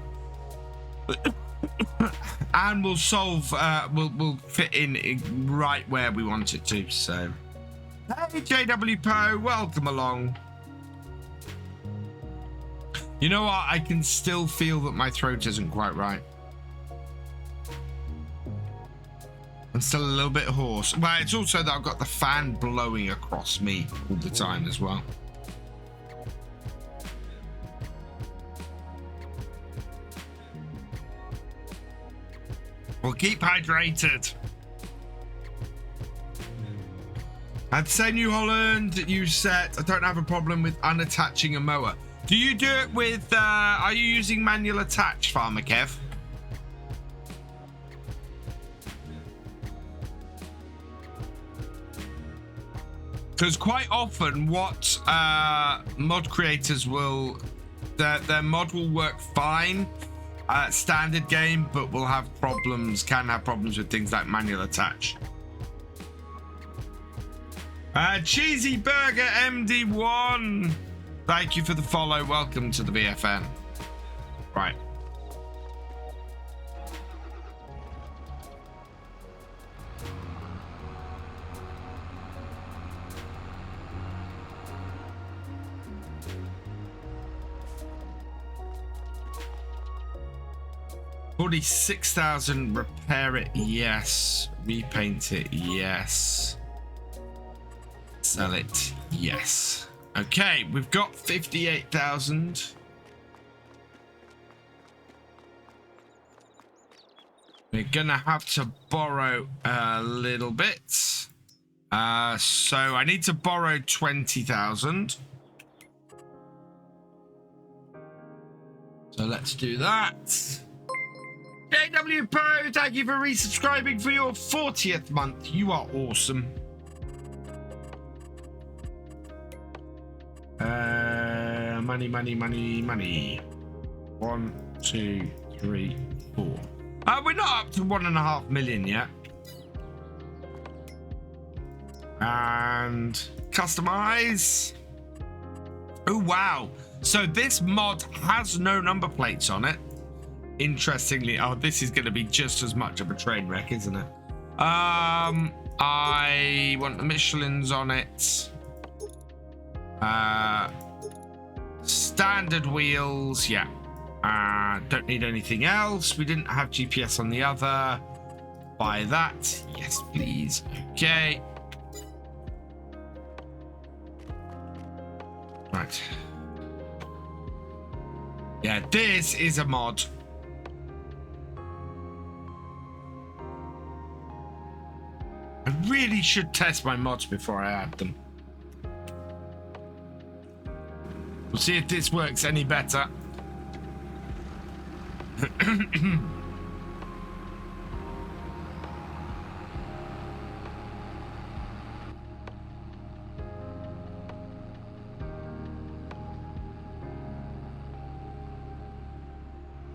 And will solve, will fit in right where we want it to. So, hey JW Poe, welcome along. You know what? I can still feel that my throat isn't quite right. I'm still a little bit hoarse. Well, it's also that I've got the fan blowing across me all the time as well. Well, keep hydrated. I'd say New Holland, you set, I don't have a problem with unattaching a mower. Do you do it with, are you using manual attach, Farmer Kev? Because quite often what mod creators will, their mod will work fine standard game, but will have problems, can have problems with things like manual attach. Cheesy Burger MD1. Thank you for the follow. Welcome to the VFN. Right. $46,000. Repair it. Yes. Repaint it. Yes. Sell it. Yes. Okay, we've got 58,000. We're gonna have to borrow a little bit. So I need to borrow 20,000. So let's do that. JW Poe, thank you for resubscribing for your 40th month. You are awesome. Money, money, money, money. 1, 2, 3, 4. We're not up to 1.5 million yet. And customize. Oh, wow. So this mod has no number plates on it. Interestingly, oh, this is going to be just as much of a train wreck, isn't it? I want the Michelins on it. Standard wheels, yeah. Don't need anything else. We didn't have GPS on the other. Buy that. Yes, please. Okay. Right. Yeah, this is a mod. I really should test my mods before I add them. We'll see if this works any better.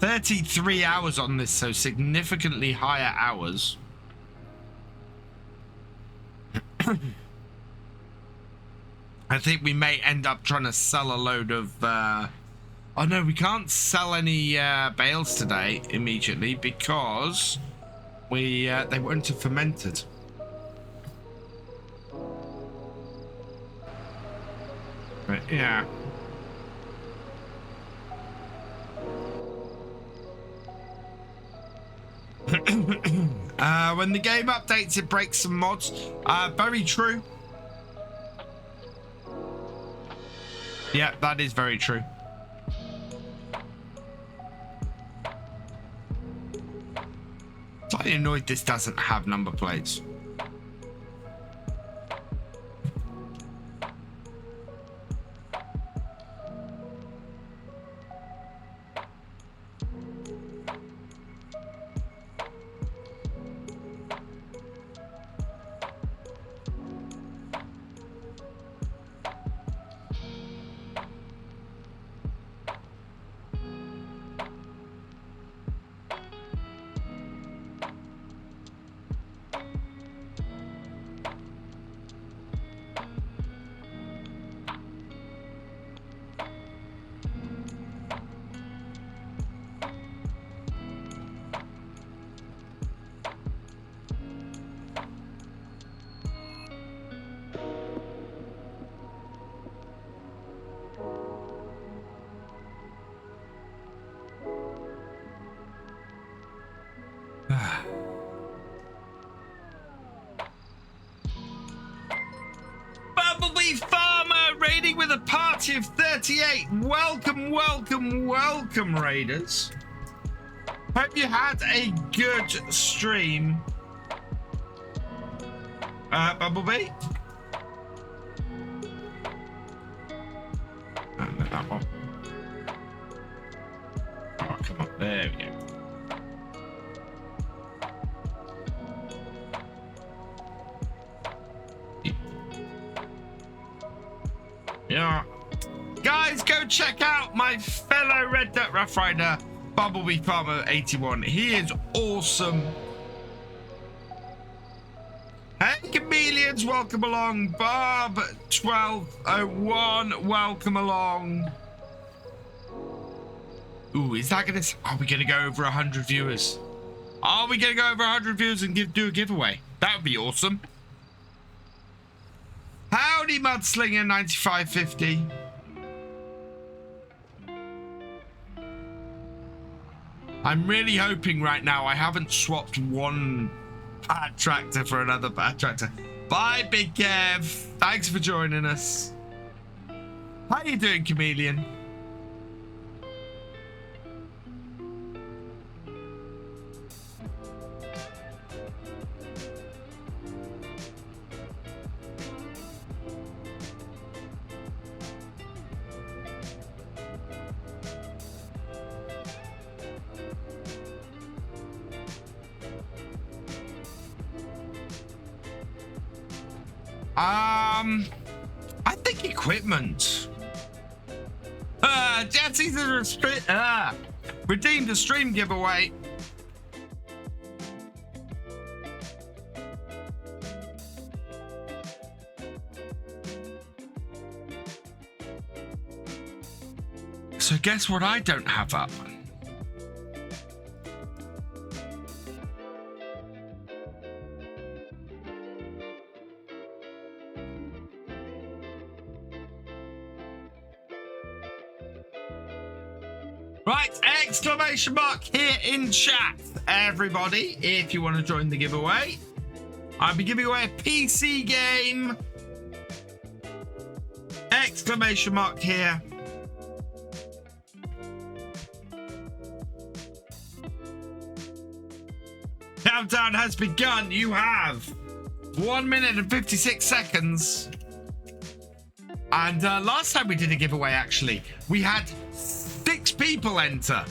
$33 hours on this, so significantly higher hours. I think we may end up trying to sell a load of oh no, we can't sell any bales today immediately because they weren't fermented. Right, yeah. When the game updates, it breaks some mods. Very true. Yeah, that is very true. Slightly annoyed this doesn't have number plates. party of 38. Welcome, welcome, welcome, Raiders. Hope you had a good stream. Bumblebee? No, that one. Oh, come on. There we go. Yeah. Guys, go check out my fellow Red Dirt Rough Rider, Bumblebee Farmer 81. He is awesome. Hey, Chameleons, welcome along. Bob 1201, welcome along. Ooh, is that gonna? Are we gonna go over 100 viewers? Are we gonna go over 100 viewers and do a giveaway? That would be awesome. Howdy, Mudslinger 9550. I'm really hoping right now I haven't swapped one bad tractor for another bad tractor. Bye, Big Kev. Thanks for joining us. How you doing, Chameleon? I think equipment. Jesse's redeemed a stream giveaway. So guess what I don't have up? Right, exclamation mark here in chat, everybody, if you want to join the giveaway. I'll be giving away a PC game. Exclamation mark here. Countdown has begun. You have 1 minute and 56 seconds. And last time we did a giveaway, actually, we had 6 people enter.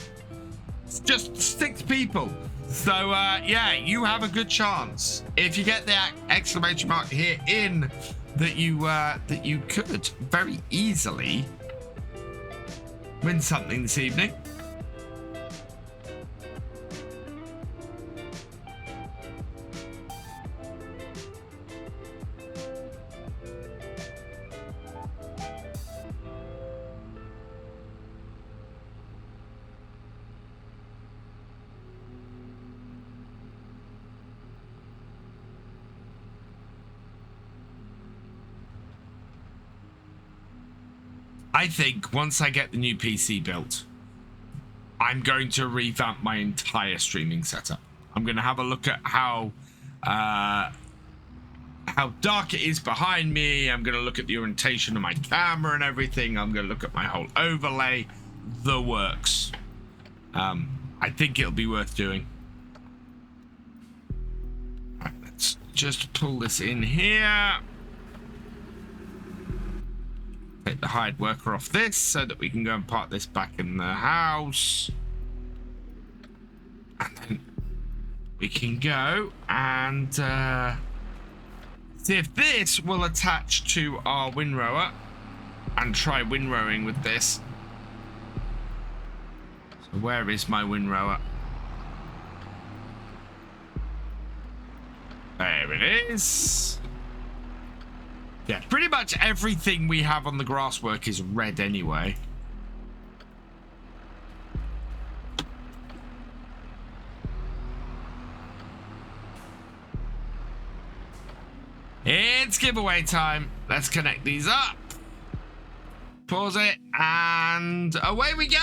Just 6 people. So yeah, you have a good chance if you get the exclamation mark here in that you could very easily win something this evening. I think once I get the new PC built, I'm going to revamp my entire streaming setup. I'm going to have a look at how dark it is behind me. I'm going to look at the orientation of my camera and everything. I'm going to look at my whole overlay, the works. I think it'll be worth doing. Right, let's just pull this in here. Take the hired worker off this so that we can go and park this back in the house. And then we can go and see if this will attach to our windrower and try windrowing with this. So where is my windrower? There it is. Yeah, pretty much everything we have on the grass work is red anyway. It's giveaway time. Let's connect these up. Pause it, and away we go.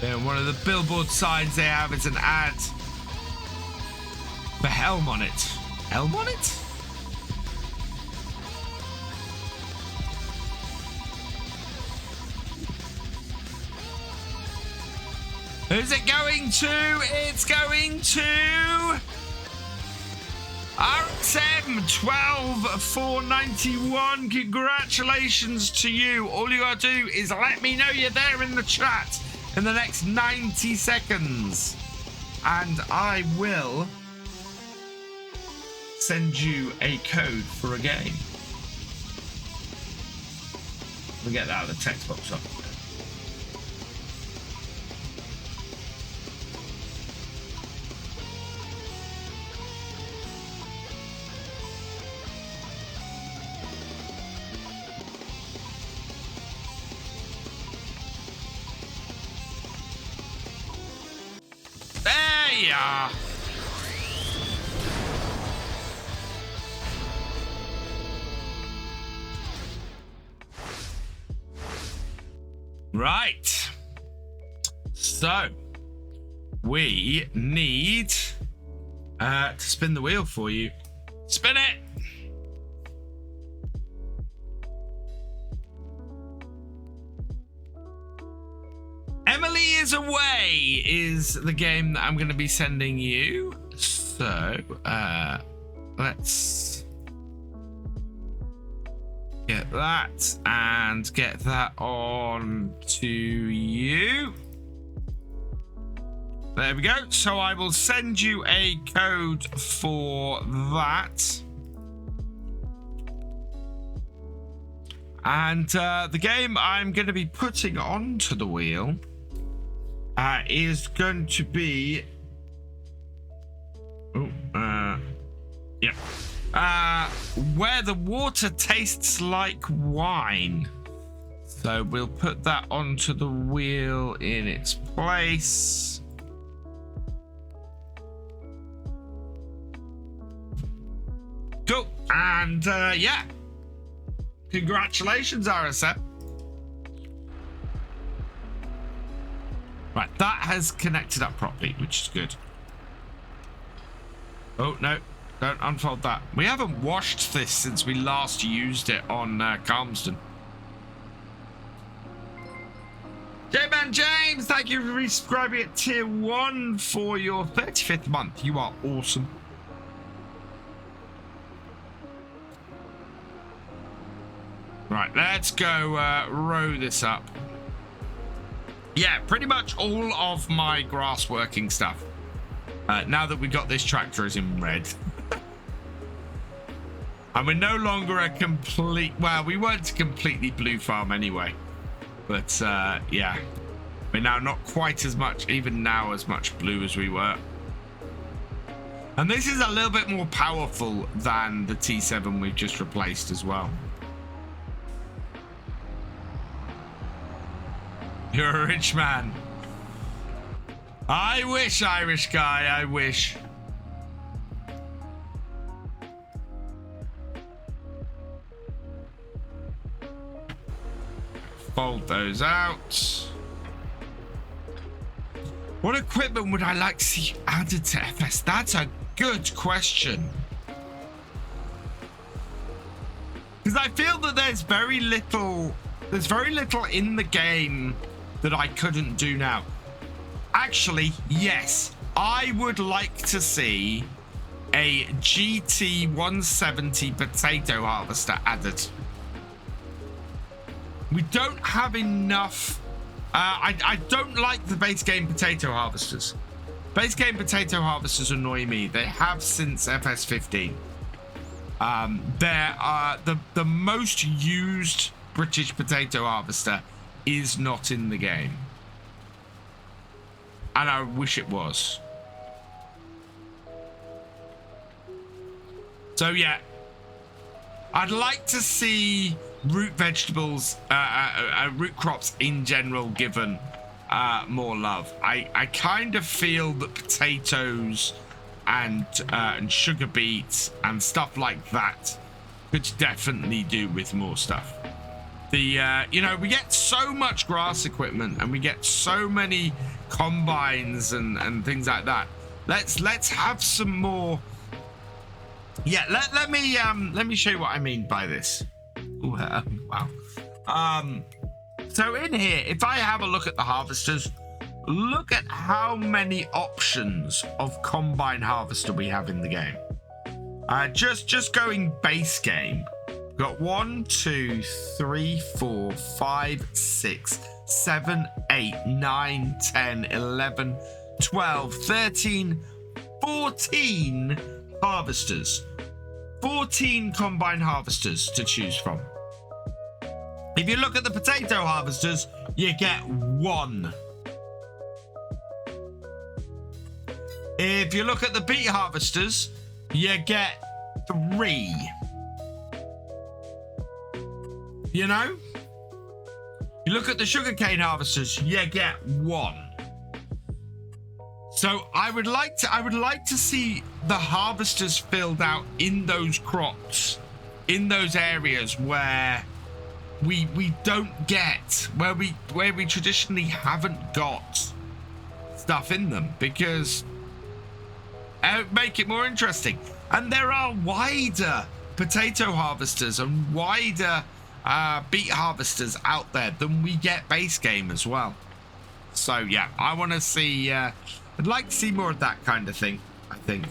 And one of the billboard signs they have is an ad for a helm on it. Helm on it? Who's it going to? It's going to RXM 12491. Congratulations to you. All you gotta do is let me know you're there in the chat in the next 90 seconds. And I will send you a code for a game. We'll get that out of the text box up. There you are. Right. So we need to spin the wheel for you. Spin it. Emily is Away is the game that I'm going to be sending you. So let's get that and get that on to you. There we go. So I will send you a code for that. And the game I'm going to be putting onto the wheel is going to be... Where the Water Tastes Like Wine. So we'll put that onto the wheel in its place. Cool. And yeah. Congratulations, RSM. Right, that has connected up properly, which is good. Oh, no. Don't unfold that. We haven't washed this since we last used it on Calmston. J-Man James, thank you for resubscribing at tier 1 for your 35th month. You are awesome. Right, let's go row this up. Yeah, pretty much all of my grass working stuff. Now that we got this tractor is in red. And we're no longer a complete... Well, we weren't a completely blue farm anyway. But, yeah. We're now not quite as much, even now, as much blue as we were. And this is a little bit more powerful than the T7 we've just replaced as well. You're a rich man. I wish, Irish guy, I wish. Fold those out. What equipment would I like to see added to FS? That's a good question. Because I feel that there's very little in the game that I couldn't do now. Actually, yes, I would like to see a GT 170 potato harvester added. We don't have enough. I don't like the base game potato harvesters. Base game potato harvesters annoy me. They have since FS15. They're the most used British potato harvester is not in the game. And I wish it was. So yeah, I'd like to see root vegetables, root crops in general given more love. I kind of feel that potatoes and sugar beets and stuff like that could definitely do with more stuff. You know, we get so much grass equipment and we get so many combines and things like that. Let's have some more Yeah, let me show you what I mean by this. Ooh, wow. So in here, if I have a look at the harvesters, look at how many options of combine harvester we have in the game. Just going base game, we've got 1, 2, 3, 4, 5, 6, 7, 8, 9, 10, 11, 12, 13, 14 harvesters. 14 combine harvesters to choose from. If you look at the potato harvesters, you get 1. If you look at the beet harvesters, you get 3. You know? You look at the sugarcane harvesters, you get 1. So I would like to see the harvesters filled out in those crops, in those areas where we don't get, where we traditionally haven't got stuff in them, because it would make it more interesting. And there are wider potato harvesters and wider beet harvesters out there than we get base game as well. So yeah, I want to see. I'd like to see more of that kind of thing. I think.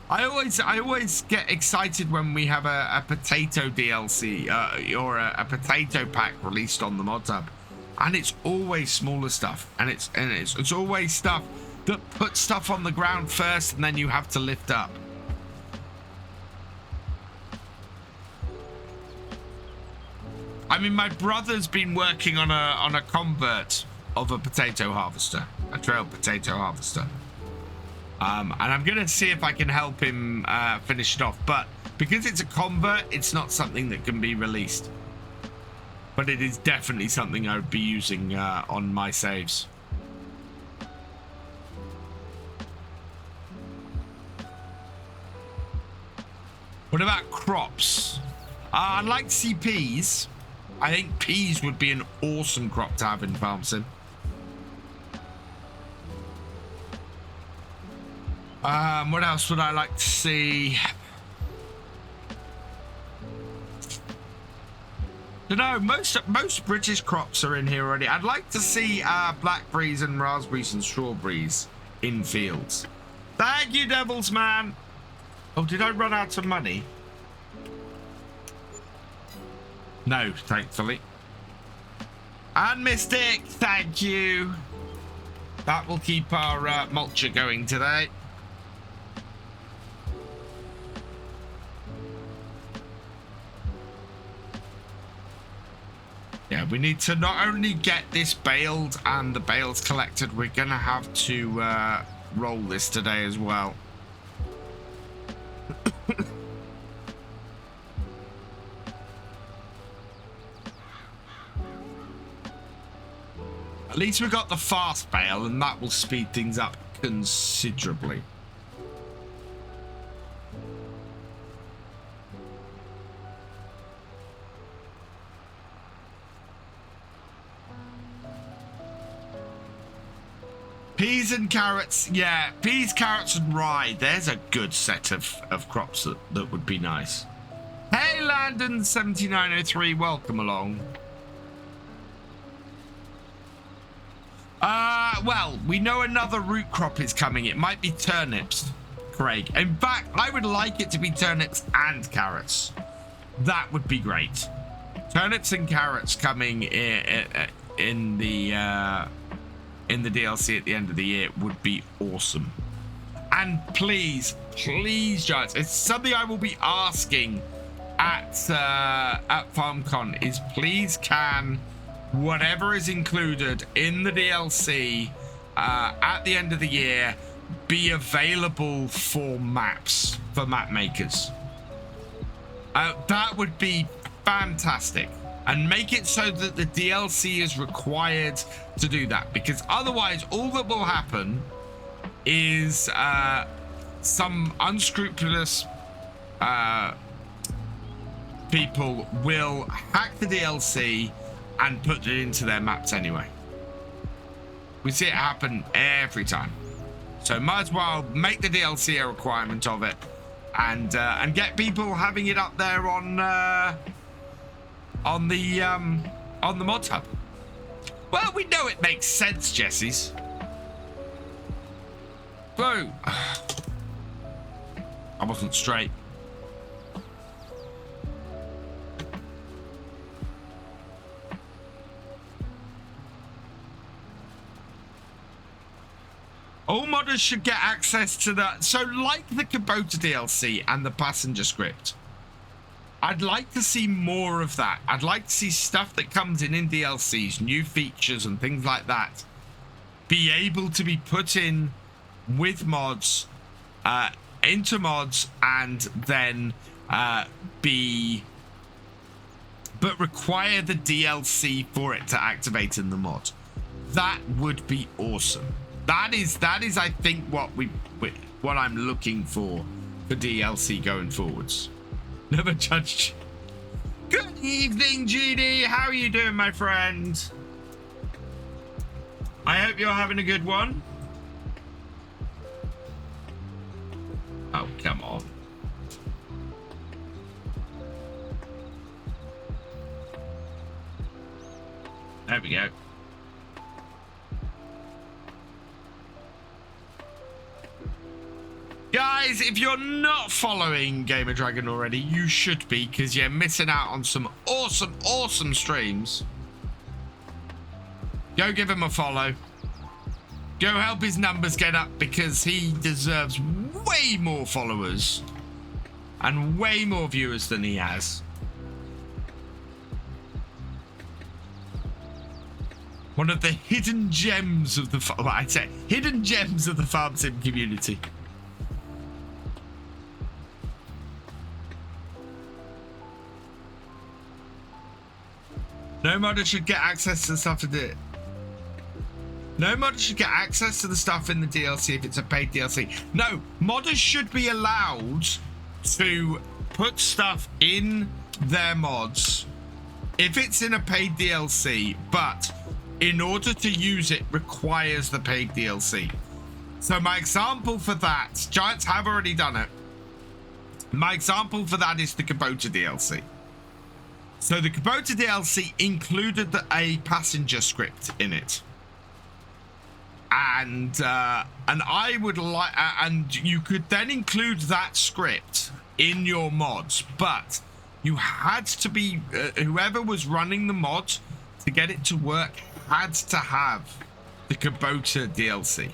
I always get excited when we have a potato DLC or a potato pack released on the mod hub, and it's always smaller stuff, and it's always stuff that puts stuff on the ground first, and then you have to lift up. I mean, my brother's been working on a convert of a potato harvester, a trail potato harvester. And I'm going to see if I can help him finish it off. But because it's a convert, it's not something that can be released. But it is definitely something I would be using on my saves. What about crops? I'd like to see peas. I think peas would be an awesome crop to have in Farm Sim. What else would I like to see? You know, most British crops are in here already. I'd like to see blackberries and raspberries and strawberries in fields. Thank you, Devils Man. Oh, did I run out of money? No, thankfully. And Mystic, thank you. That will keep our mulcher going today. Yeah, we need to not only get this baled and the bales collected, we're going to have to roll this today as well. At least we got the fast bale, and that will speed things up considerably. Peas and carrots, yeah, peas, carrots and rye. There's a good set of crops that would be nice. Hey, Landon 7903, welcome along. Well, we know another root crop is coming. It might be turnips, Craig. In fact, I would like it to be turnips and carrots. That would be great. Turnips and carrots coming in the DLC at the end of the year would be awesome. And please, Giants, it's something I will be asking at FarmCon is please can whatever is included in the DLC at the end of the year be available for maps, for map makers. That would be fantastic. And make it so that the DLC is required to do that, because otherwise all that will happen is some unscrupulous people will hack the DLC and put it into their maps anyway. We see it happen every time. So might as well make the DLC a requirement of it and get people having it up there on the mod hub. Well, we know it makes sense, Jessies. Whoa. I wasn't straight. All modders should get access to that. So like the Kubota DLC and the passenger script, I'd like to see more of that. I'd like to see stuff that comes in DLCs, new features and things like that, be able to be put in with mods, into mods, and then but require the DLC for it to activate in the mod. That would be awesome. That is I think what I'm looking for DLC going forwards. Never judged. Good evening, GD. How are you doing, my friend? I hope you're having a good one. Oh, come on. There we go. Guys, if you're not following Gamer Dragon already, you should be, because you're missing out on some awesome streams. Go give him a follow. Go help his numbers get up, because he deserves way more followers and way more viewers than he has. One of the hidden gems of the hidden gems of the farm sim community. No modder should get access to the stuff in the... No modder should get access to the stuff in the DLC if it's a paid DLC. No, modders should be allowed to put stuff in their mods if it's in a paid DLC, but in order to use it requires the paid DLC. So my example for that, Giants have already done it. My example for that is the Kubota DLC. So the Kubota DLC included a passenger script in it, and I would like, and you could then include that script in your mods, but you had to be whoever was running the mod to get it to work had to have the Kubota DLC.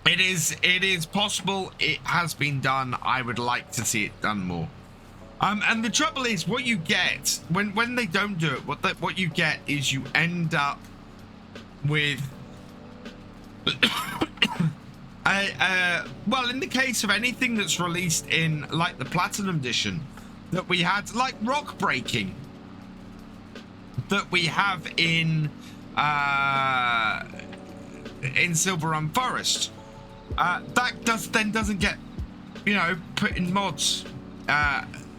It is possible. It has been done. I would like to see it done more. And the trouble is, what you get when they don't do it, what you get is you end up with well, in the case of anything that's released in like the Platinum Edition, that we had like rock breaking, that we have in Silver Run Forest. That doesn't get, put in mods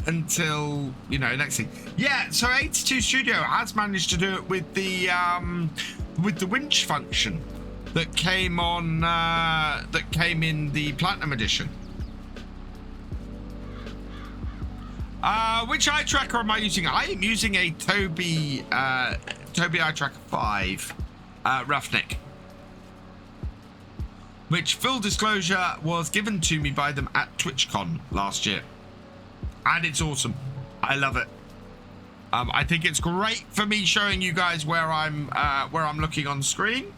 until, next thing. Yeah, so 82 Studio has managed to do it with the winch function that came on in the Platinum Edition. Which eye tracker am I using? I am using a Tobii Eye Tracker 5 Roughneck, which, full disclosure, was given to me by them at TwitchCon last year, and it's awesome. I love it. I think it's great for me showing you guys where I'm looking on screen.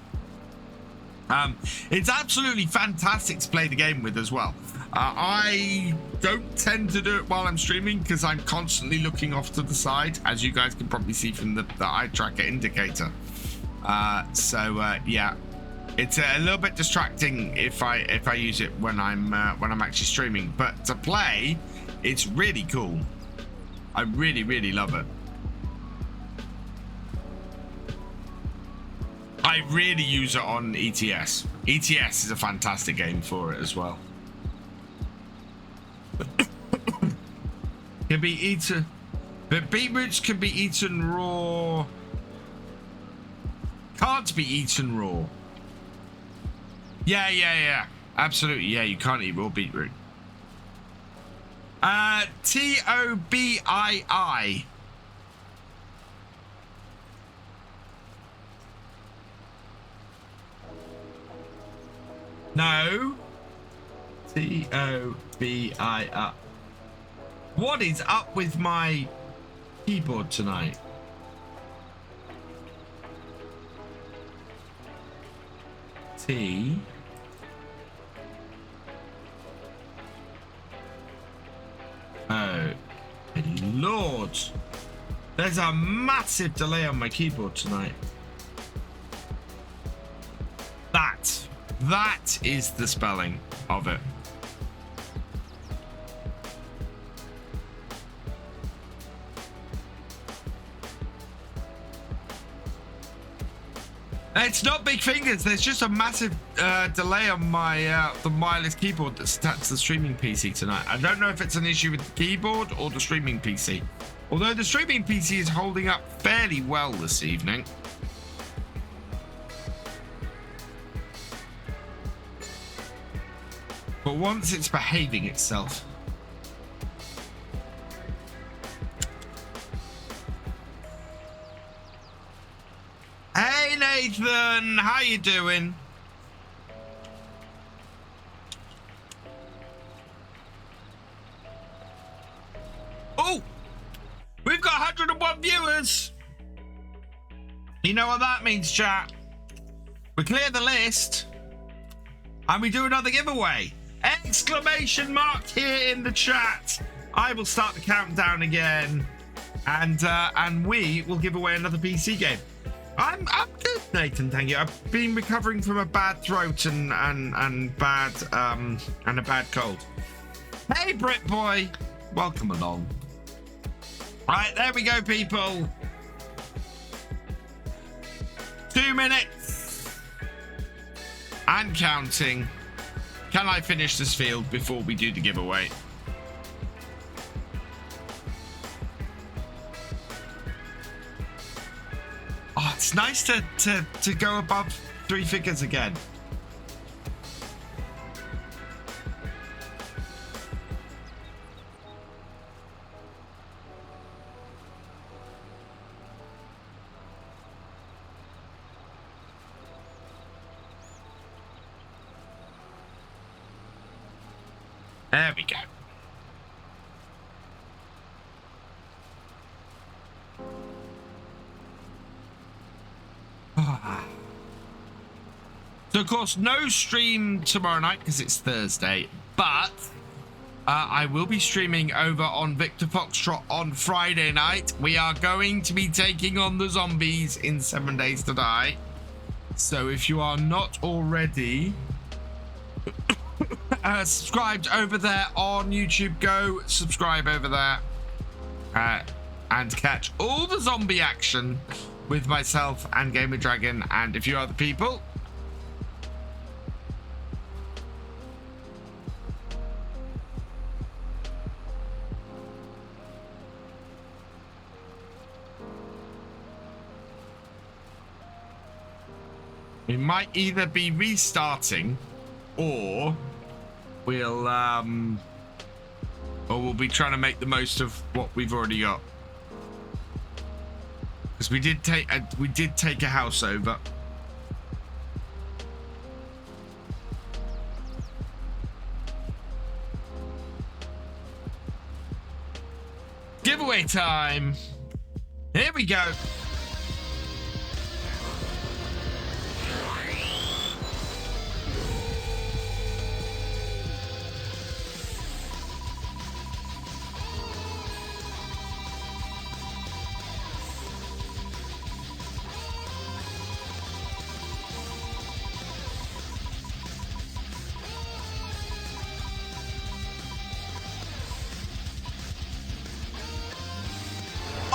It's absolutely fantastic to play the game with as well. I don't tend to do it while I'm streaming because I'm constantly looking off to the side, as you guys can probably see from the eye tracker indicator. Yeah. It's a little bit distracting if I use it when I'm actually streaming, but to play, it's really cool. I really love it. I really use it on ETS. ETS is a fantastic game for it as well. Can be eaten, but beetroots can be eaten raw. Can't be eaten raw. Yeah. Absolutely. Yeah, you can't eat raw beetroot. Tobii. No. Tobii. What is up with my keyboard tonight? T. Oh, Lord. There's a massive delay on my keyboard tonight. That is the spelling of it. It's not big fingers. There's just a massive delay on my the wireless keyboard that's attached to the streaming PC tonight. I don't know if it's an issue with the keyboard or the streaming PC. Although the streaming PC is holding up fairly well this evening. But once it's behaving itself. Hey Nathan, how you doing? Oh, we've got 101 viewers. You know what that means, chat? We clear the list and we do another giveaway. Exclamation mark here in the chat. I will start the countdown again, and we will give away another PC game. I'm good, Nathan. Thank you. I've been recovering from a bad throat and a bad cold. Hey, Brit boy, welcome along. Right, there we go, people. 2 minutes and counting. Can I finish this field before we do the giveaway? Oh, it's nice to go above 3 figures again. There we go. So, of course, no stream tomorrow night because it's Thursday, but I will be streaming over on Victor Foxtrot on Friday night. We are going to be taking on the zombies in 7 Days to Die. So if you are not already subscribed over there on YouTube, go subscribe over there and catch all the zombie action with myself and Gamer Dragon and a few other people. We might either be restarting or we'll be trying to make the most of what we've already got. Because we did take a house over. Giveaway time. Here we go.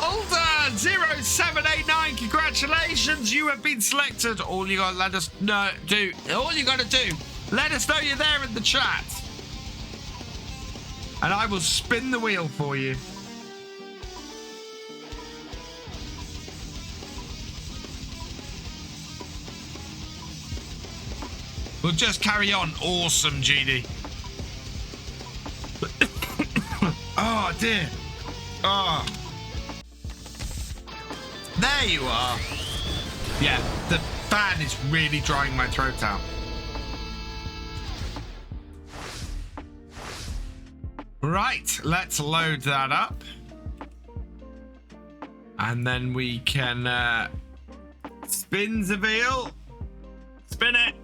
Older 0789, congratulations, you have been selected. All you gotta let us know, all you gotta do, let us know you're there in the chat, and I will spin the wheel for you. We'll just carry on. Awesome, GD. Oh, dear. Oh. There you are. Yeah, the fan is really drying my throat out. Right, let's load that up. And then we can spin the wheel. Spin it.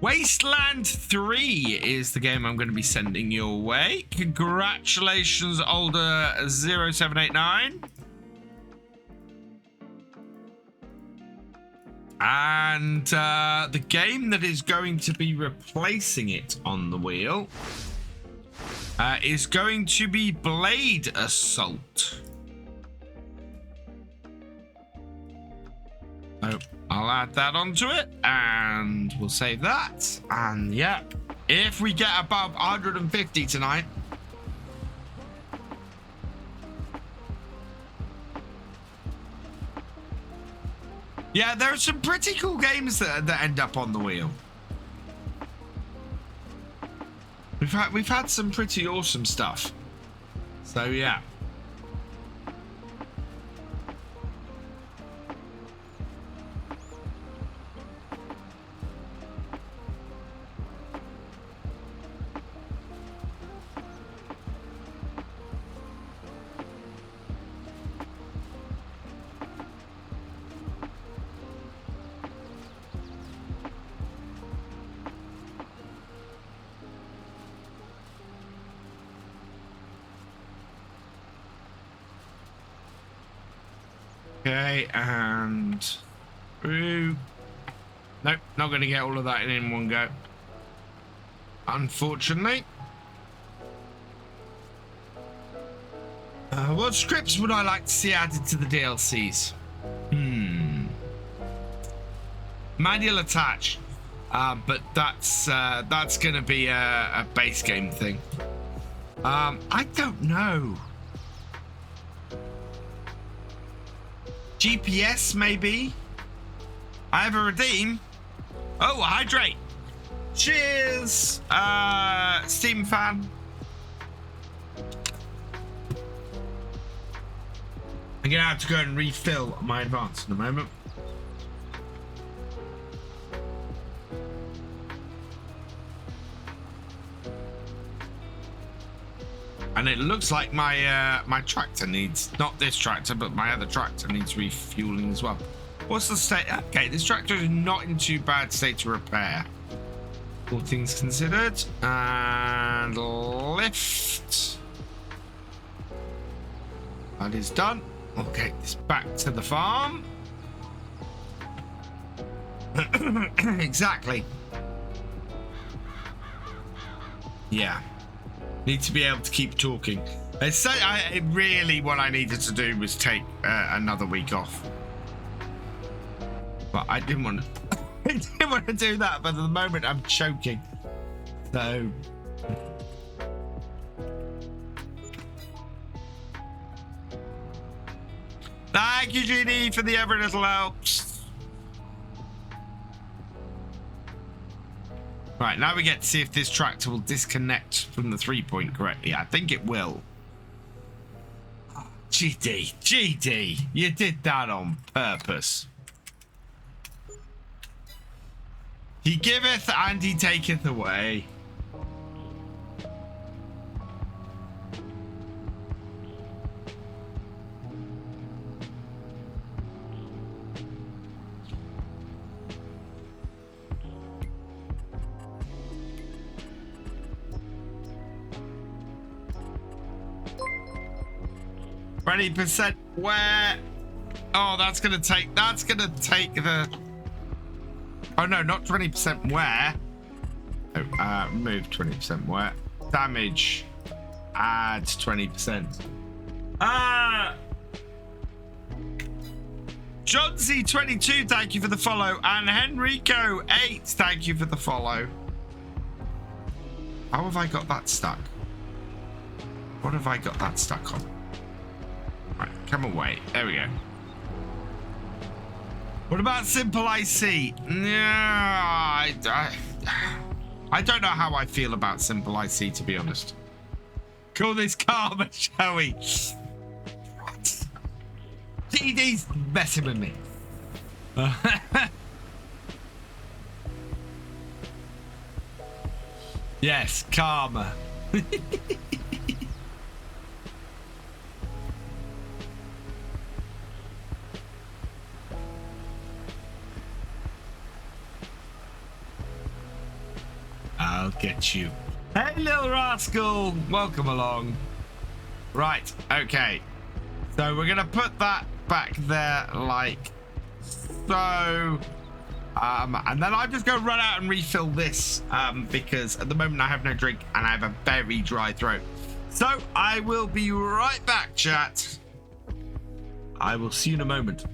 Wasteland 3 is the game I'm going to be sending your way. Congratulations, older 0789. And the game that is going to be replacing it on the wheel is going to be Blade Assault. So I'll add that onto it and we'll save that. And yeah, if we get above 150 tonight, yeah, there are some pretty cool games that end up on the wheel. We've had some pretty awesome stuff. So yeah. Okay, and through. Nope, not going to get all of that in one go. Unfortunately. What scripts would I like to see added to the DLCs? Manual attach. But that's going to be a base game thing. I don't know. GPS, maybe? I have a redeem. Oh, hydrate. Cheers, Steam fan. I'm gonna have to go and refill my advance in a moment. And it looks like my my tractor needs, not this tractor, but my other tractor needs refueling as well. What's the state? Okay, this tractor is not in too bad state to repair, all things considered. And lift. That is done. I'll get this back to the farm. Exactly. Yeah. Need to be able to keep talking. Really, what I needed to do was take another week off, but I didn't want to. I didn't want to do that. But at the moment, I'm choking. So, thank you, Jeannie, for the every little helps. Right, now we get to see if this tractor will disconnect from the 3-point correctly. I think it will. Oh, GD, you did that on purpose. He giveth and he taketh away. %. Where? Oh, that's gonna take the. Oh no, not 20% where. Oh, move 20% where. Damage. Add 20%. John Z22, thank you for the follow, and Henrico 8, thank you for the follow. How have I got that stuck? What have I got that stuck on? Right, come away. There we go. What about simple IC? Yeah, I don't know how I feel about simple IC, to be honest. Call this karma, shall we? What? DD's messing with me. Yes, karma. I'll get you. Hey, little rascal. Welcome along. Right. Okay. So we're going to put that back there like so. And then I'm just going to run out and refill this because at the moment I have no drink and I have a very dry throat. So I will be right back, chat. I will see you in a moment.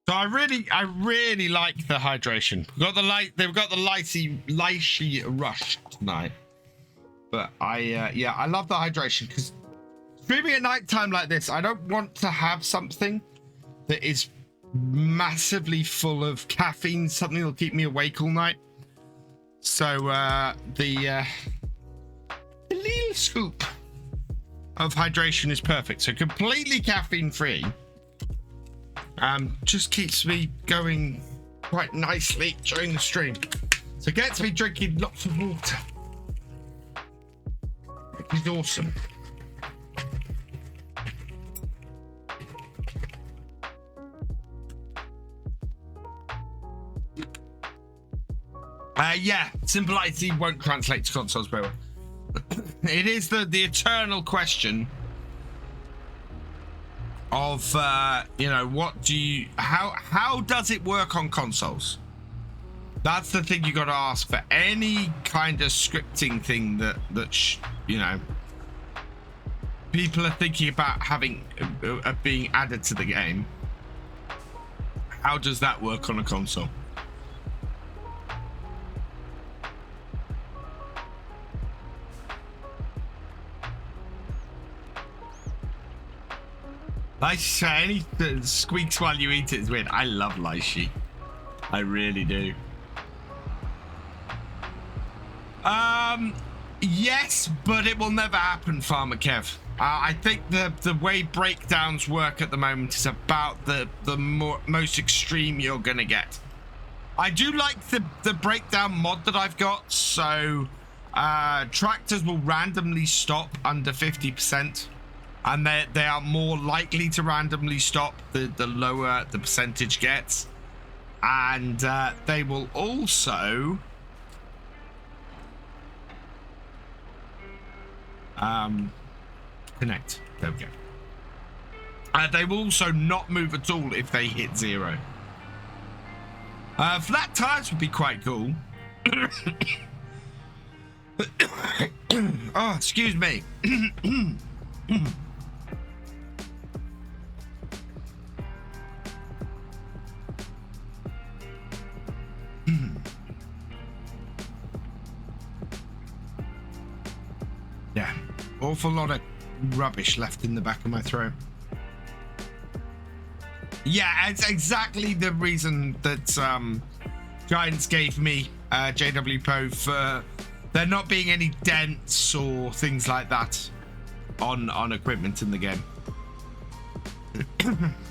So I really like the hydration. They've got the lychee rush tonight. But I love the hydration because streaming at night time like this, I don't want to have something that is massively full of caffeine, something that'll keep me awake all night. So the little scoop of hydration is perfect. So completely caffeine free. Just keeps me going quite nicely during the stream. So gets me drinking lots of water. Which is awesome. Yeah, simple IC won't translate to consoles very well. It is the eternal question of you know, what do you how does it work on consoles? That's the thing you got to ask for any kind of scripting thing that you know, people are thinking about having being added to the game. How does that work on a console? Lychee, any squeaks while you eat it is weird. I love lychee. I really do. Yes, but it will never happen, Farmer Kev. I think the way breakdowns work at the moment is about the most extreme you're gonna get. I do like the breakdown mod that I've got. So tractors will randomly stop under 50%. And they are more likely to randomly stop the lower the percentage gets. And they will also connect. There we go. They will also not move at all if they hit 0. Flat tires would be quite cool. Oh, excuse me. Yeah, awful lot of rubbish left in the back of my throat. Yeah, it's exactly the reason that Giants gave me JW Poe for there not being any dents or things like that on equipment in the game.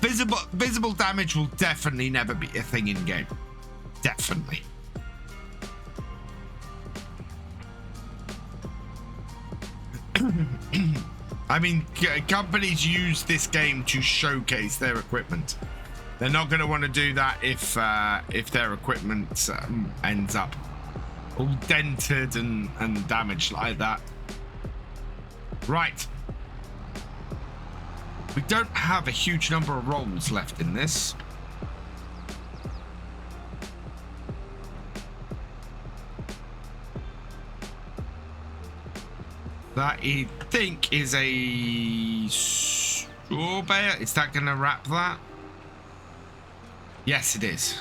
Visible damage will definitely never be a thing in game. Definitely. I mean, companies use this game to showcase their equipment. They're not going to want to do that if their equipment ends up all dented and damaged like that. Right. We don't have a huge number of rolls left in this. That I think is a straw bale. Is that going to wrap that? Yes, it is.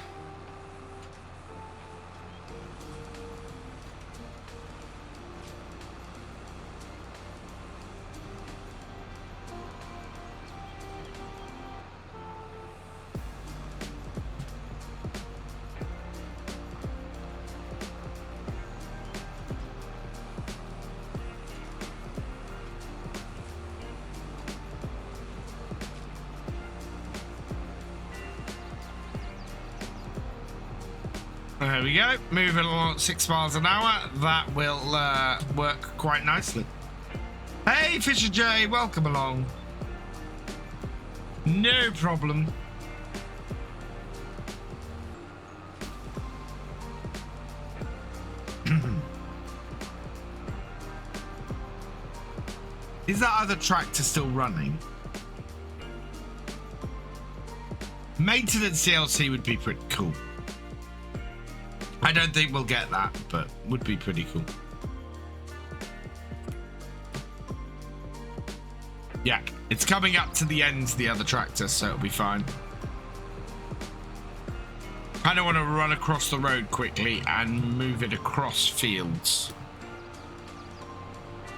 There we go. Moving along at 6 miles an hour. That will work quite nicely. Hey, Thefisherj, welcome along. No problem. Is that other tractor still running? Maintenance CLC would be pretty cool. I don't think we'll get that, but would be pretty cool. Yeah, it's coming up to the end, the other tractor, so it'll be fine. I don't want to run across the road quickly and move it across fields.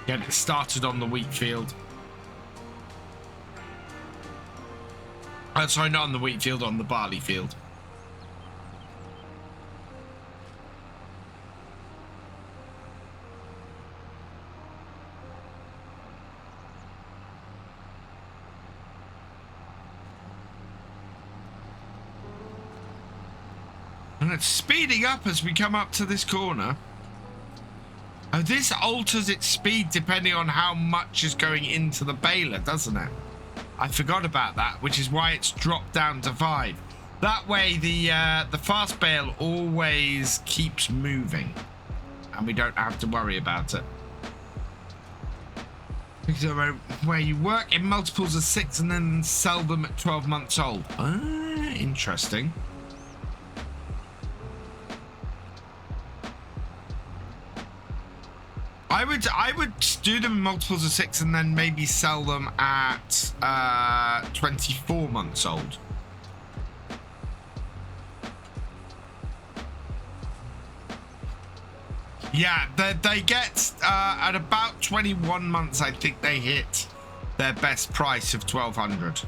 Get it started on the wheat field. Oh, sorry, not on the wheat field, on the barley field. And it's speeding up as we come up to this corner. Oh, this alters its speed depending on how much is going into the baler, doesn't it? I forgot about that, which is why it's dropped down to 5. That way the fast bale always keeps moving, and we don't have to worry about it. Where you work in multiples of 6 and then sell them at 12 months old. Ah, interesting. I would do them in multiples of 6 and then maybe sell them at 24 months old. Yeah, they get at about 21 months. I think they hit their best price of 1,200.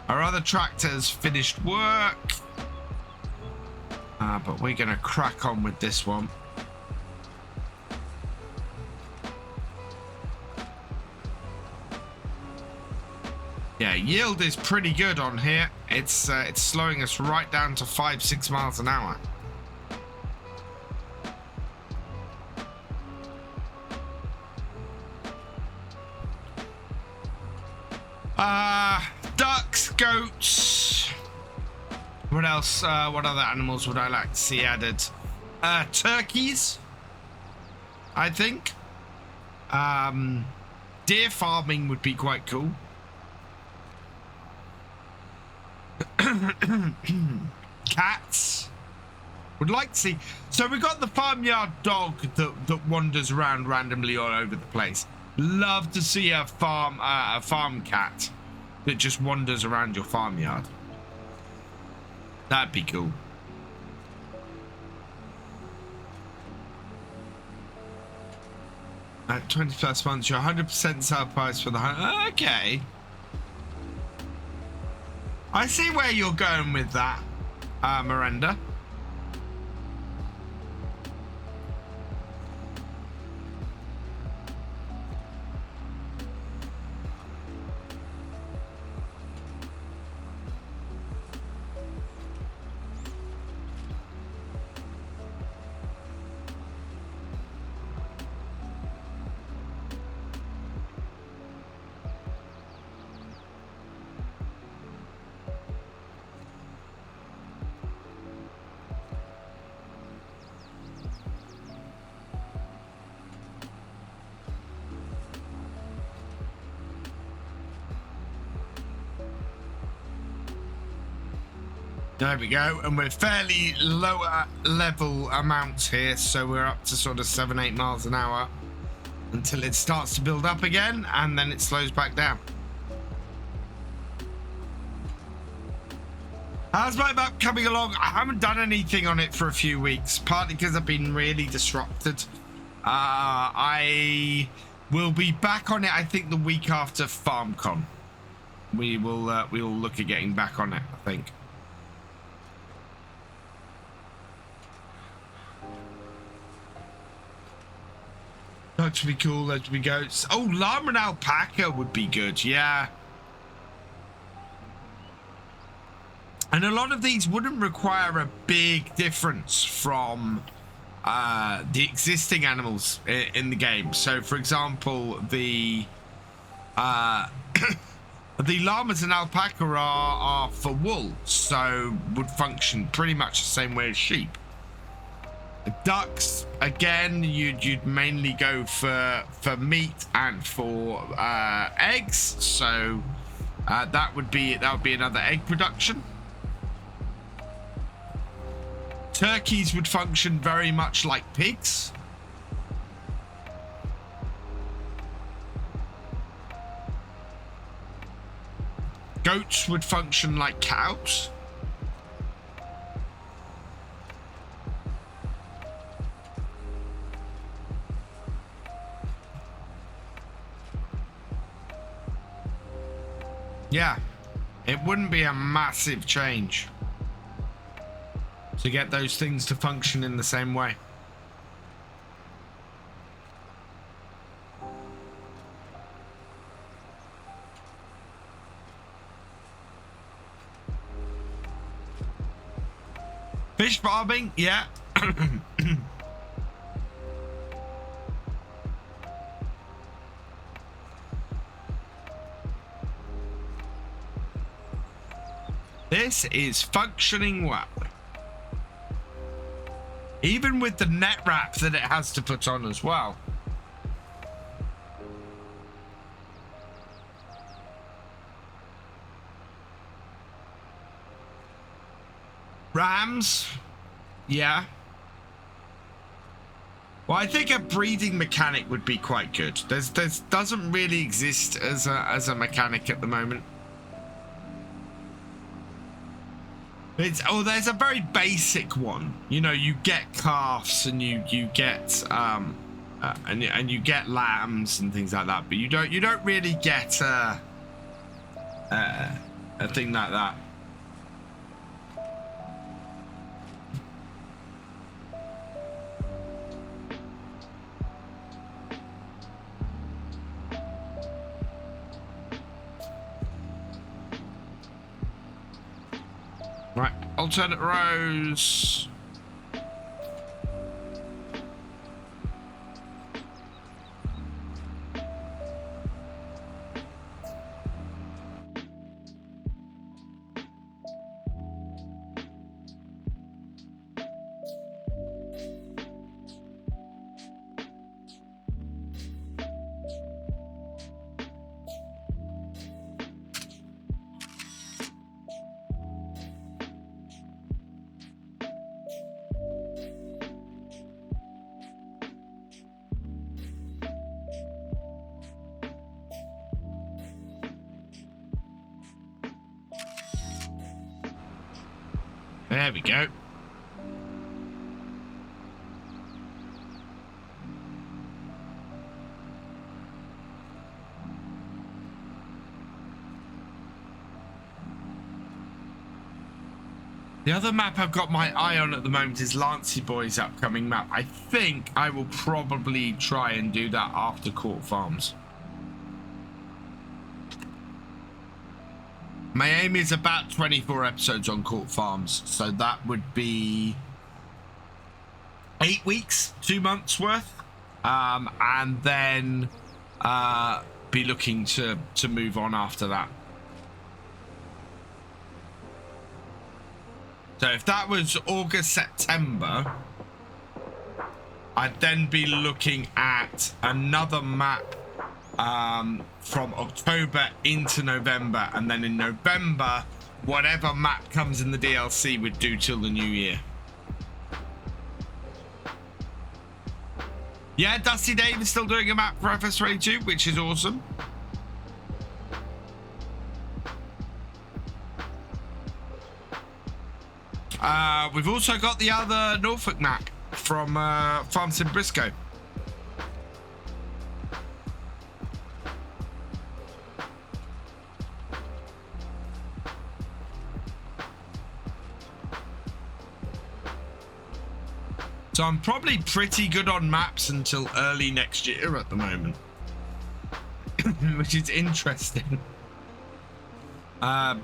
Our other tractors finished work. But we're going to crack on with this one. Yeah, yield is pretty good on here. It's slowing us right down to 5-6 miles an hour. Ducks, goats. What else? What other animals would I like to see added? Turkeys, I think. Deer farming would be quite cool. Cats. Would like to see. So we got the farmyard dog that wanders around randomly all over the place. Love to see a farm cat that just wanders around your farmyard. That'd be cool. At 20 plus months, you're 100% sale price for the hunt. Okay. I see where you're going with that, Miranda. There we go. And we're fairly lower level amounts here. So we're up to sort of 7-8 miles an hour until it starts to build up again. And then it slows back down. How's my map coming along? I haven't done anything on it for a few weeks, partly because I've been really disrupted. I will be back on it, I think, the week after FarmCon. We will look at getting back on it, I think. That should be cool. That should be goats. Oh, llama and alpaca would be good. Yeah. And a lot of these wouldn't require a big difference from the existing animals in the game. So, for example, the the llamas and alpaca are for wool, so would function pretty much the same way as sheep. Ducks, again, you'd mainly go for meat and for eggs. So that would be another egg production. Turkeys would function very much like pigs. Goats would function like cows. Yeah, it wouldn't be a massive change to get those things to function in the same way. Fish farming, yeah. This is functioning well. Even with the net wrap that it has to put on as well. Rams, yeah. Well, I think a breeding mechanic would be quite good. There's doesn't really exist as a mechanic at the moment. There's a very basic one. You know, you get calves and you get and you get lambs and things like that, but you don't really get a thing like that. Right, alternate rows. There we go. The other map I've got my eye on at the moment is Lancey Boy's upcoming map. I think I will probably try and do that after Court Farms. My aim is about 24 episodes on Court Farms, so that would be 8 weeks, 2 months worth, and then be looking to move on after that. So if that was August, September, I'd then be looking at another map from October into November, and then in November whatever map comes in the DLC would do till the new year. Yeah, Dusty Dave is still doing a map for FS22, which is awesome. We've also got the other Norfolk map from Farm Sim Briscoe. So I'm probably pretty good on maps until early next year at the moment, which is interesting. I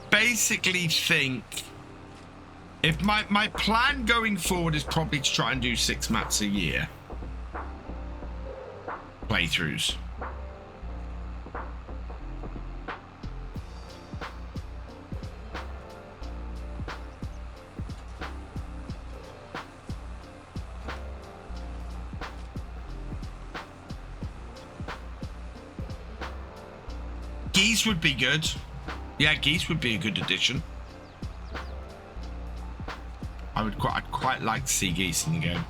basically think if my plan going forward is probably to try and do 6 maps a year playthroughs. Geese would be good. Yeah, geese would be a good addition. I'd quite like to see geese in the game.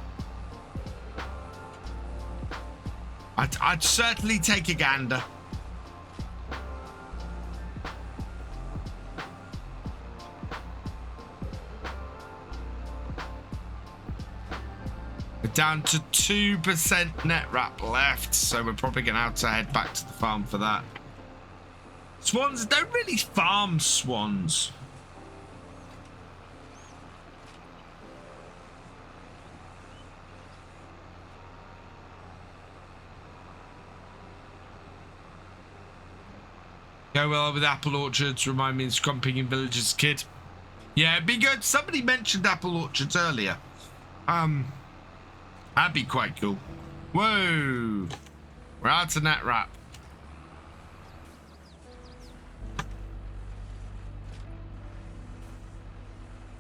I'd certainly take a gander. We're down to 2% net wrap left, so we're probably going to have to head back to the farm for that. Swans don't really farm swans. Go well with apple orchards. Remind me of scrumping in villages as a kid. Yeah, it'd be good. Somebody mentioned apple orchards earlier. That'd be quite cool. Whoa. We're out of net wrap.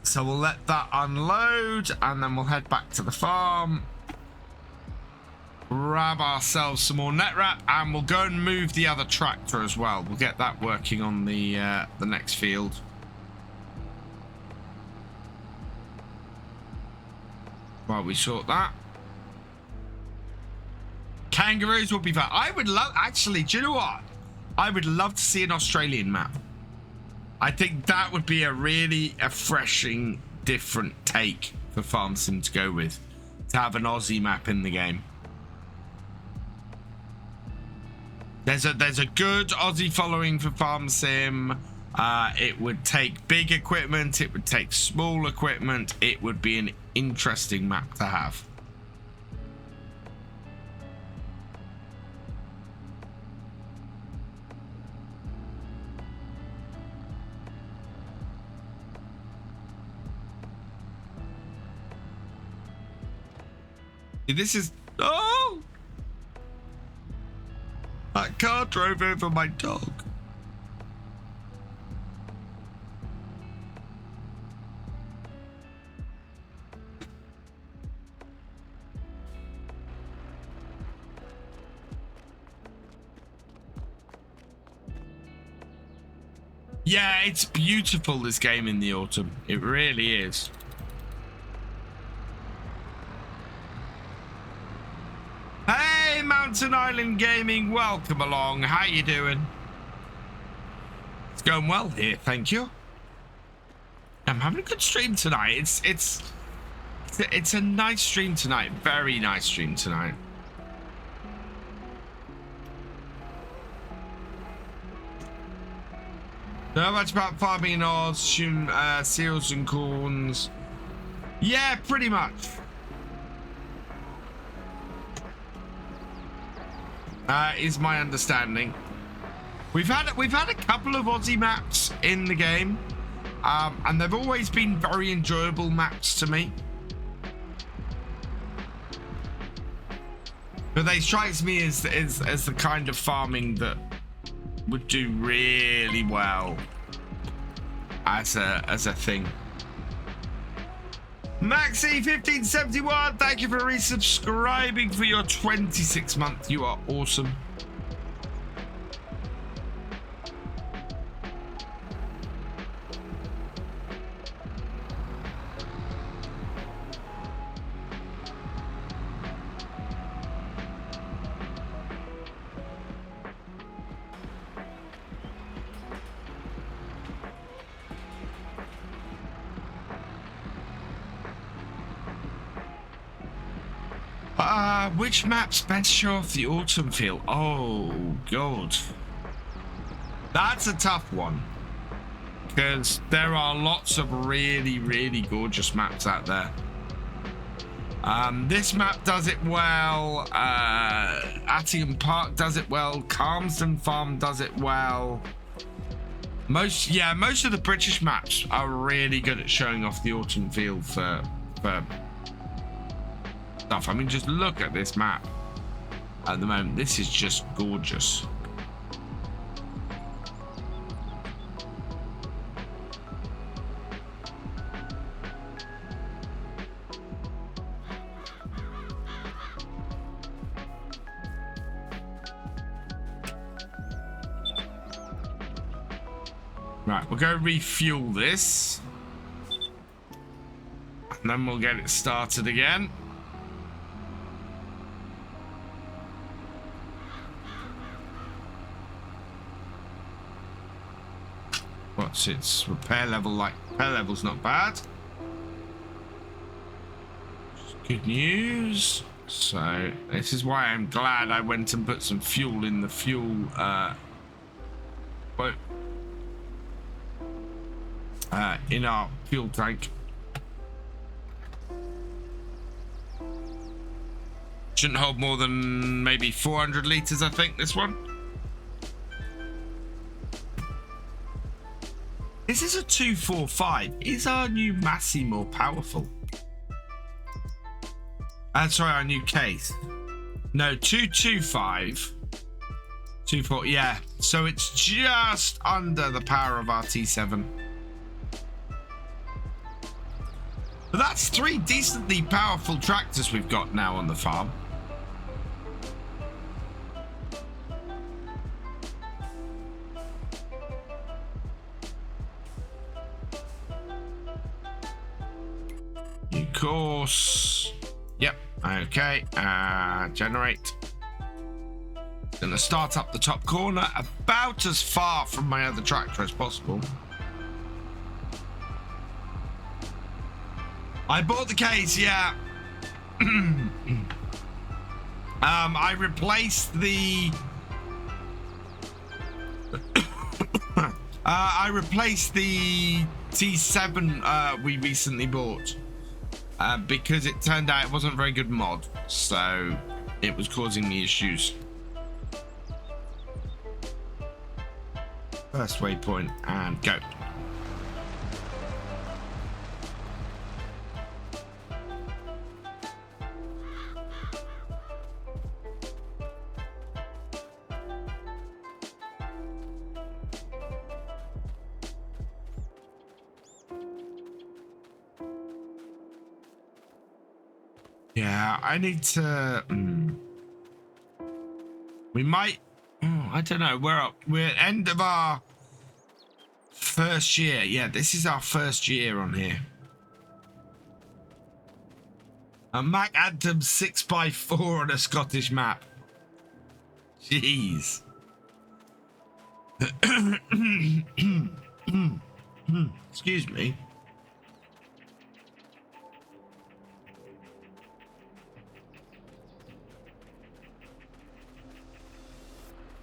So we'll let that unload and then we'll head back to the farm. Grab ourselves some more net wrap and we'll go and move the other tractor as well. We'll get that working on the next field. While we sort that. Kangaroos will be fun. I would love, actually, do you know what? I would love to see an Australian map. I think that would be a really refreshing, different take for Farm Sim to go with. To have an Aussie map in the game. There's a good Aussie following for Farm Sim. It would take big equipment. It would take small equipment. It would be an interesting map to have. This is... Oh! That car drove over my dog. Yeah, it's beautiful, this game in the autumn. It really is. Hey, Mountain Island Gaming, welcome along. How you doing? It's going well here, thank you. I'm having a good stream tonight. It's a nice stream tonight. Very nice stream tonight. Not much about farming in Oz, seals and corns. Yeah, pretty much. Is my understanding. We've had a couple of Aussie maps in the game, and they've always been very enjoyable maps to me. But they strike me as the kind of farming that would do really well as a thing. Maxi1571, thank you for resubscribing for your 26th month. You are awesome. Which maps best show off the autumn feel? Oh, God. That's a tough one. Because there are lots of really, really gorgeous maps out there. This map does it well. Attingham Park does it well. Calmsden Farm does it well. Most of the British maps are really good at showing off the autumn feel for stuff. I mean, just look at this map at the moment. This is just gorgeous. Right, we'll go refuel this. And then we'll get it started again. What's its repair level like? Repair level's not bad. Good news. So this is why I'm glad I went and put some fuel in the fuel in our fuel tank. Shouldn't hold more than maybe 400 liters, I think, this one. This is a 245. Is our new Massey more powerful? Sorry, our new case. No, 225. 24, yeah. So it's just under the power of our T7. But that's 3 decently powerful tractors we've got now on the farm. New course. Yep. Okay. Generate. Gonna start up the top corner about as far from my other tractor as possible. I bought the case, yeah. I replaced the T7 we recently bought because it turned out it wasn't a very good mod, so it was causing me issues. First waypoint and go. Yeah, I need to. We might. I don't know. We're at end of our first year. Yeah, this is our first year on here. A Mac Anthem 6x4 on a Scottish map. Jeez. Excuse me.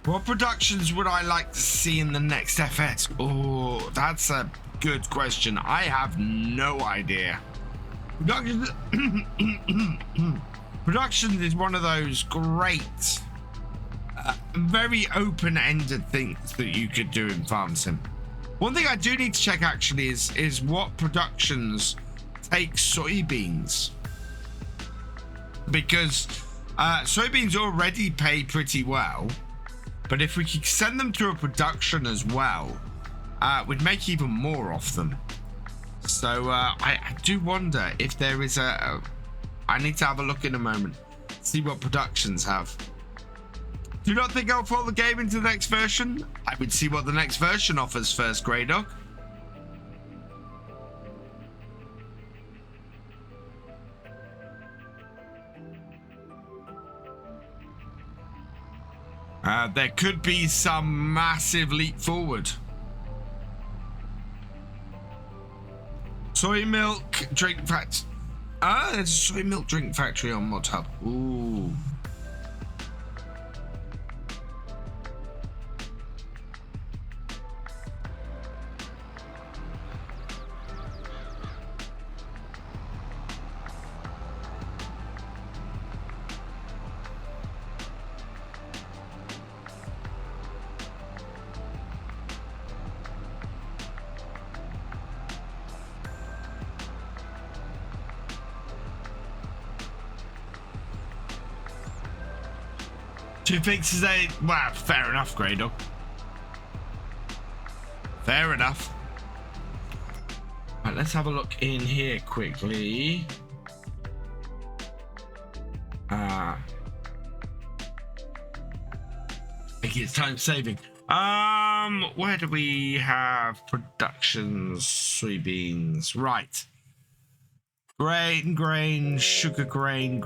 What productions would I like to see in the next FS? Oh, that's a good question. I have no idea. Productions is one of those great, very open-ended things that you could do in FarmSim. One thing I do need to check actually is what productions take soybeans, because soybeans already pay pretty well. But if we could send them to a production as well, we'd make even more off them. So I do wonder if there is I need to have a look in a moment, see what productions have. Do not think I'll follow the game into the next version. I would see what the next version offers first, Grey Dog. There could be some massive leap forward. Soy milk, drink fat. Ah, there's a soy milk drink factory on Mod Hub. Ooh. Two fixes a... Well, fair enough, Grado. Fair enough. Right, let's have a look in here quickly. I think it's time saving. Where do we have productions? Soybeans. Right. Grain, sugar grain,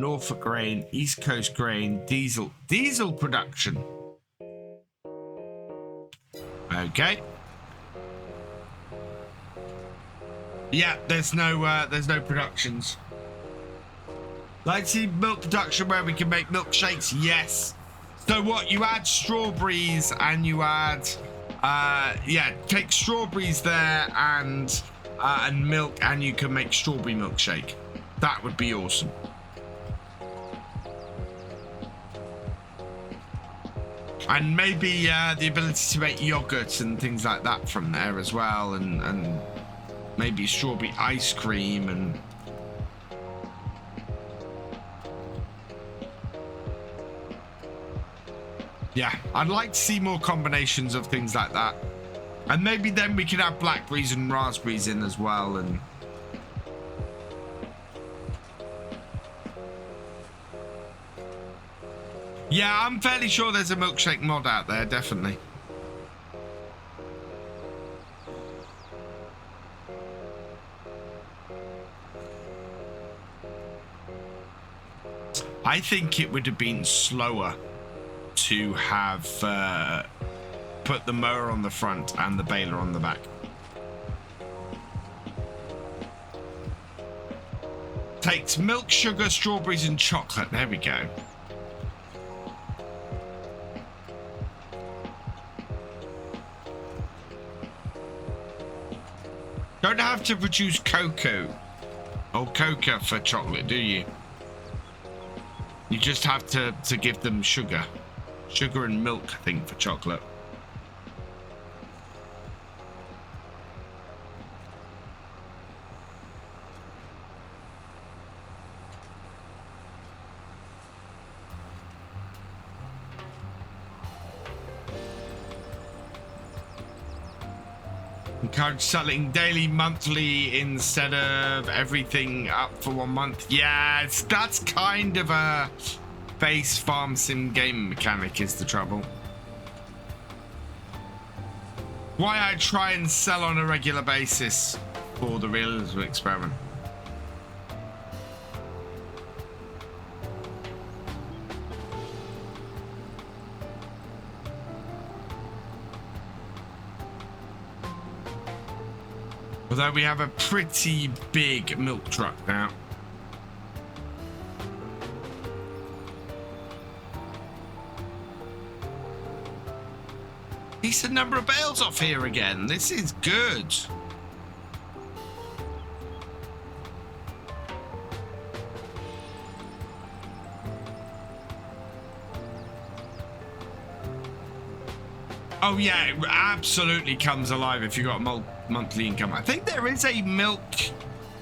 Norfolk grain, East Coast grain, diesel production. Okay. Yeah, there's no productions. Like see milk production where we can make milkshakes. Yes. So what? You add strawberries and you add, take strawberries there and milk, and you can make strawberry milkshake. That would be awesome. And maybe the ability to make yogurt and things like that from there as well, and maybe strawberry ice cream and... Yeah, I'd like to see more combinations of things like that. And maybe then we can have blackberries and raspberries in as well. And yeah, I'm fairly sure there's a milkshake mod out there, definitely. I think it would have been slower to have put the mower on the front and the baler on the back. Takes milk, sugar, strawberries and chocolate. There we go. Don't have to produce cocoa or cocoa for chocolate, do you? You just have to give them sugar and milk, I think, for chocolate. Encourage selling daily, monthly instead of everything up for 1 month. Yeah, that's kind of a base farm sim game mechanic is the trouble. Why I try and sell on a regular basis for the realism experiment. Although we have a pretty big milk truck now. Decent number of bales off here again. This is good. Oh yeah, it absolutely comes alive if you've got a monthly income. I think there is a milk.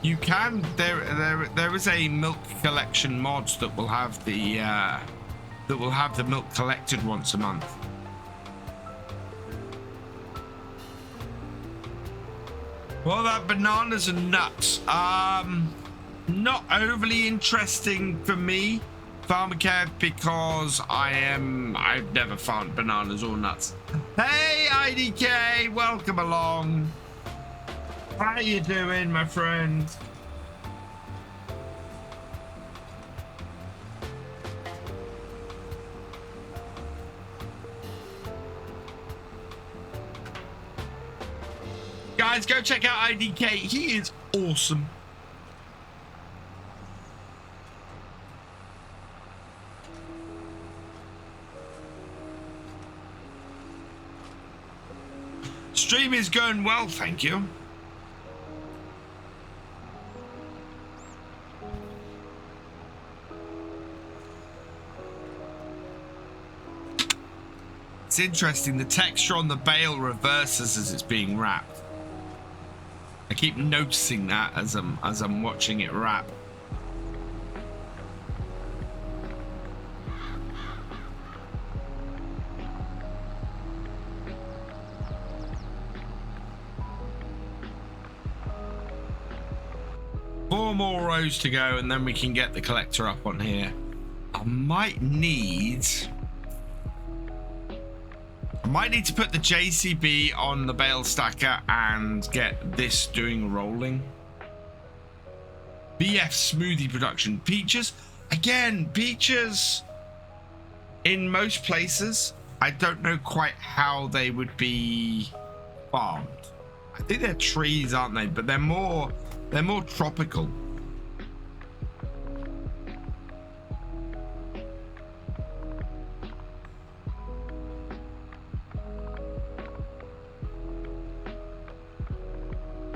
You can there is a milk collection mod that will have the milk collected once a month. What about bananas and nuts? Not overly interesting for me, FarmCatGR, because I've never farmed bananas or nuts. Hey IDK, welcome along. How you doing, my friend? Guys, go check out IDK. He is awesome. stream is going well, thank you. It's interesting, the texture on the bale reverses as it's being wrapped. I keep noticing that as I'm watching it wrap. Four more rows to go and then we can get the collector up on here. I might need to put the JCB on the bale stacker and get this doing rolling. BF smoothie production. Peaches. Again, peaches in most places. I don't know quite how they would be farmed. I think they're trees, aren't they? But they're more tropical.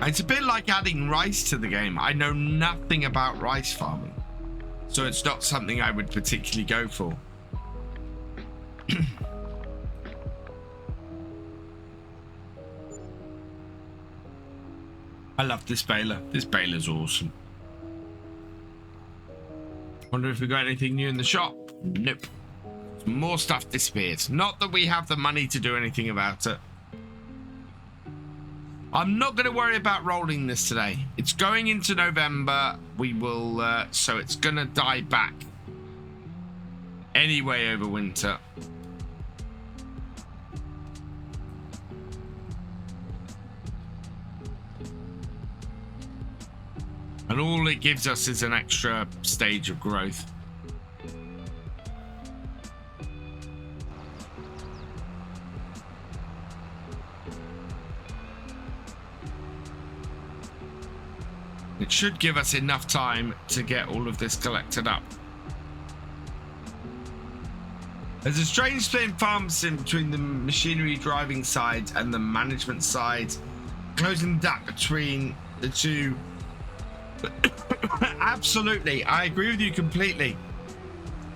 It's a bit like adding rice to the game. I know nothing about rice farming, so it's not something I would particularly go for. I love this baler. This baler's awesome. Wonder if we got anything new in the shop. Nope. More stuff disappears. Not that we have the money to do anything about it. I'm not going to worry about rolling this today. It's going into November. We will, so it's going to die back anyway over winter. And all it gives us is an extra stage of growth. It should give us enough time to get all of this collected up. There's a strange split in farm sim between the machinery driving side and the management side. Closing the gap between the two. Absolutely, I agree with you completely.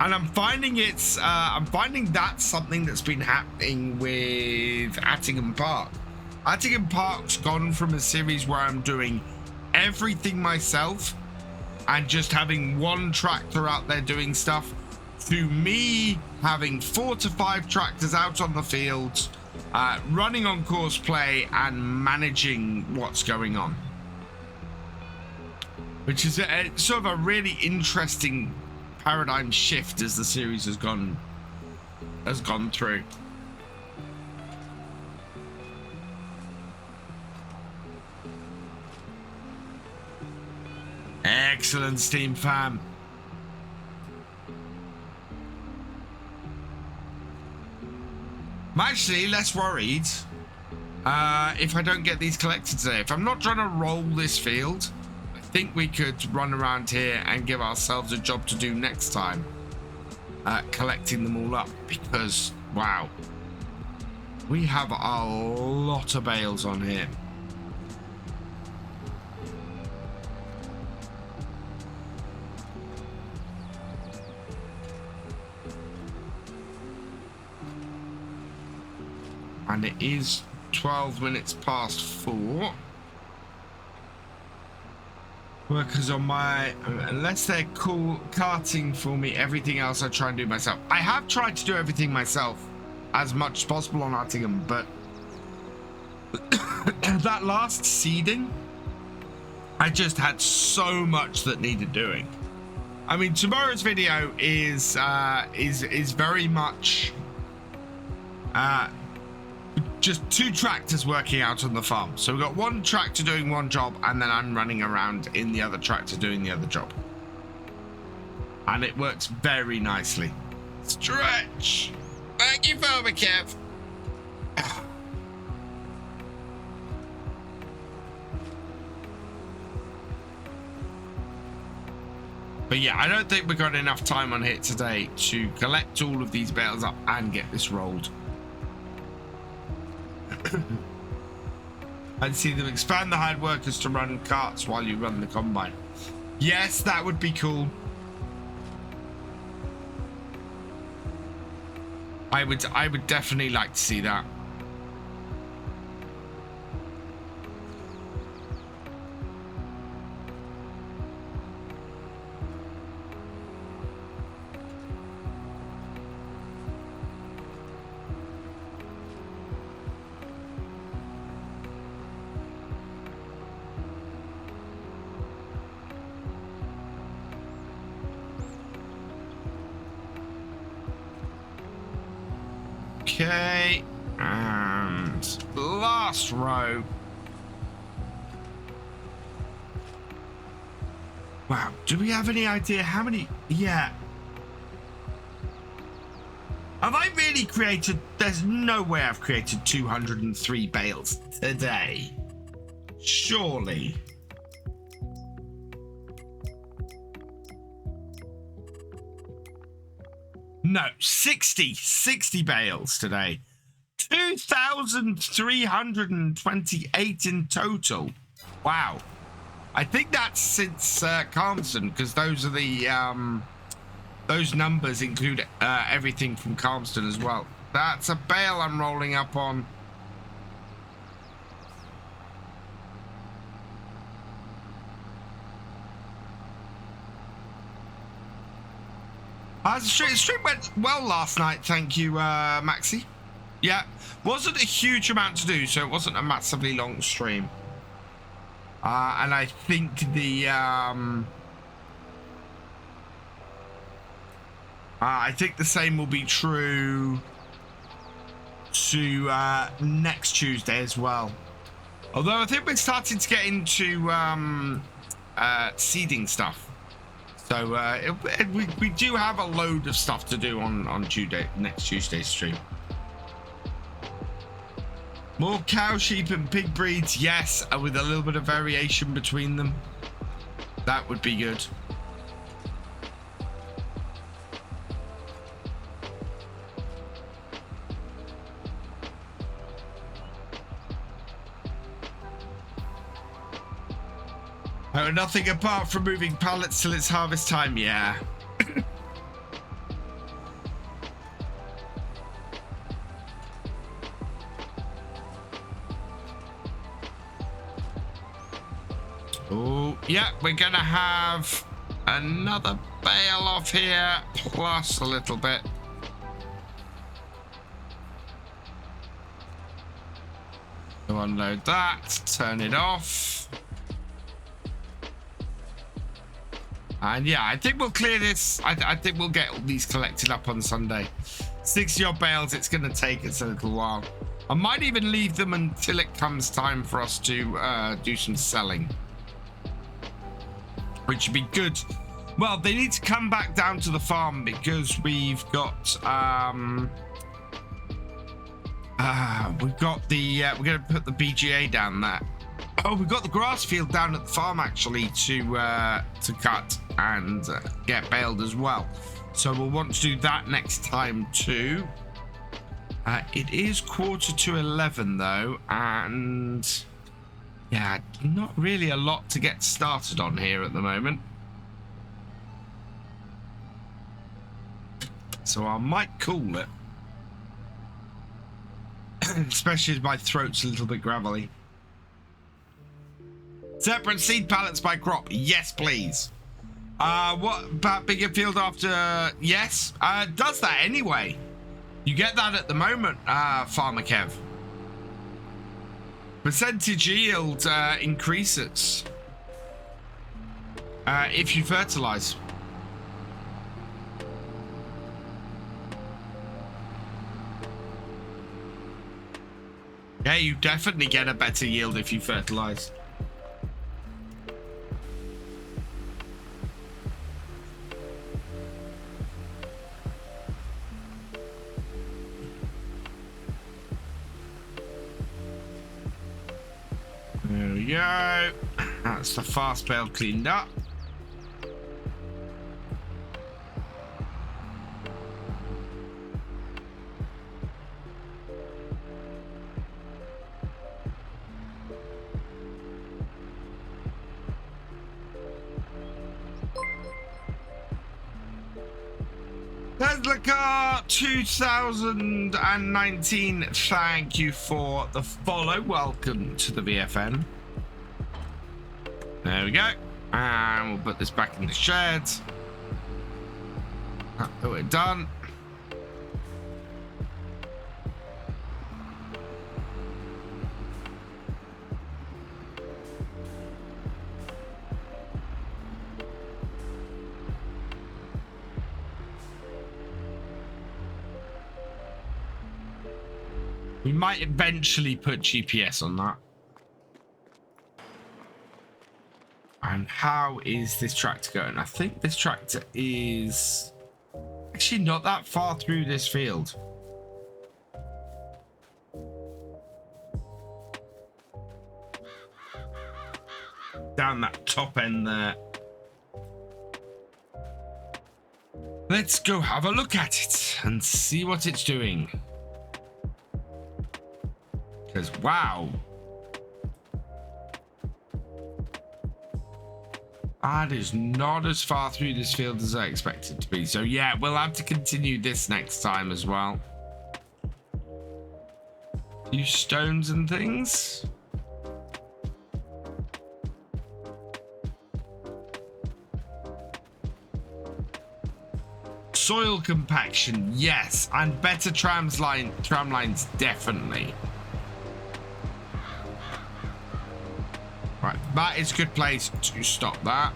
And I'm finding that's something that's been happening with Attingham Park. Attingham Park's gone from a series where I'm doing everything myself and just having one tractor out there doing stuff to me having 4 to 5 tractors out on the field, running on course play and managing what's going on, which is sort of a really interesting paradigm shift as the series has gone through. Excellent, Steam fam. I'm actually less worried if I don't get these collected today. If I'm not trying to roll this field, I think we could run around here and give ourselves a job to do next time, collecting them all up, because wow, we have a lot of bales on here. And it is 12 minutes past 4. Workers on my, unless they're cool carting for me, everything else I try and do myself. I have tried to do everything myself as much as possible on Attingham, but that last seeding, I just had so much that needed doing. I mean, tomorrow's video is very much just 2 tractors working out on the farm. So we've got 1 tractor doing one job, and then I'm running around in the other tractor doing the other job. And it works very nicely. Stretch! Thank you, Kev. But yeah, I don't think we've got enough time on here today to collect all of these bales up and get this rolled. And see them expand the hired workers to run carts while you run the combine. Yes, that would be cool. I would definitely like to see that. Okay, and last row. Wow, do we have any idea how many? Yeah. Have I really created? There's no way I've created 203 bales today. Surely. No, 60 bales today. 2,328 in total. Wow. I think that's since Calmston, because those are the those numbers include everything from Calmston as well. That's a bale I'm rolling up on. The stream went well last night, thank you, Maxi. Yeah, wasn't a huge amount to do, so it wasn't a massively long stream. And I think the same will be true to next Tuesday as well. Although I think we're starting to get into seeding stuff. So we do have a load of stuff to do on next Tuesday's stream. More cow, sheep, and pig breeds, yes, with a little bit of variation between them. That would be good. Oh, nothing apart from moving pallets till it's harvest time, yeah. Oh, yeah, we're gonna have another bale off here, plus a little bit. So unload that, turn it off. And yeah, I think we'll clear this. I think we'll get all these collected up on Sunday. 60 odd bales, it's going to take us a little while. I might even leave them until it comes time for us to do some selling. Which would be good. Well, they need to come back down to the farm because we've got we're going to put the BGA down there. Oh, we've got the grass field down at the farm actually to cut and get baled as well. So we'll want to do that next time too. It is 11:15 though, and yeah, not really a lot to get started on here at the moment. So I might cool it. Especially as my throat's a little bit gravelly. Separate seed pallets by crop. Yes, please. What about bigger field after? Yes. Does that anyway. You get that at the moment, Farmer Kev. Percentage yield increases if you fertilize. Yeah, you definitely get a better yield if you fertilize. There we go. That's the fast bale cleaned up. Tesla car 2019. Thank you for the follow. Welcome to the VFN. There we go. And we'll put this back in the shed. We're done. We might eventually put GPS on that. And how is this tractor going? I think this tractor is actually not that far through this field. Down that top end there. Let's go have a look at it and see what it's doing. Because, wow. That is not as far through this field as I expected to be. So, yeah, we'll have to continue this next time as well. Few stones and things. Soil compaction, yes. And better tram lines, definitely. Right, that is a good place to stop that.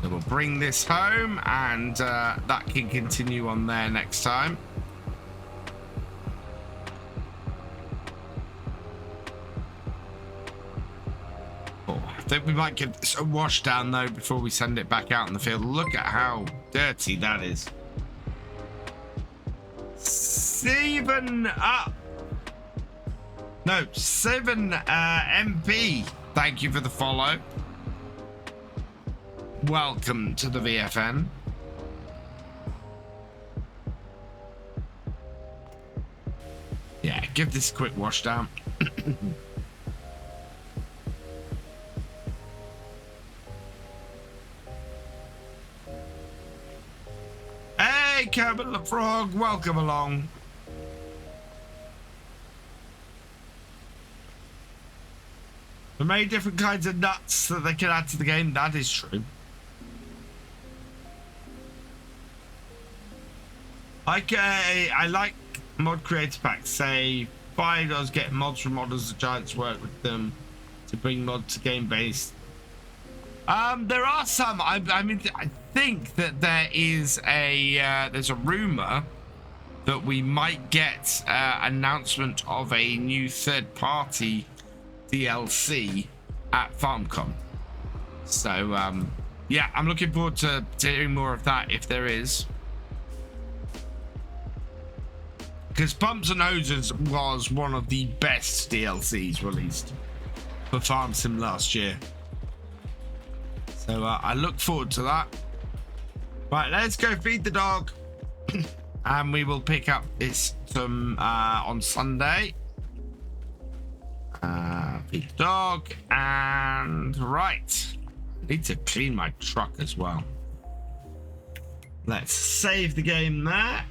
So we'll bring this home and that can continue on there next time. Oh, I think we might give this a wash down though before we send it back out in the field. Look at how dirty that is. 7 up. No, 7 MP. Thank you for the follow. Welcome to the VFN. Yeah, give this a quick wash down. Hey, Kermit the Frog, welcome along. There are many different kinds of nuts that they can add to the game. That is true. I like mod creator packs. Say $5 get mods from modders. The Giants work with them to bring mods to game based. There are some. I mean, I think that there is there's a rumor that we might get announcement of a new third-party DLC at FarmCon. So yeah, I'm looking forward to hearing more of that if there is, because Pumps and Hoses was one of the best DLCs released for Farm Sim last year. So I look forward to that. Right, let's go feed the dog and we will pick up this on Sunday. Feed the dog, and right, I need to clean my truck as well. Let's save the game there.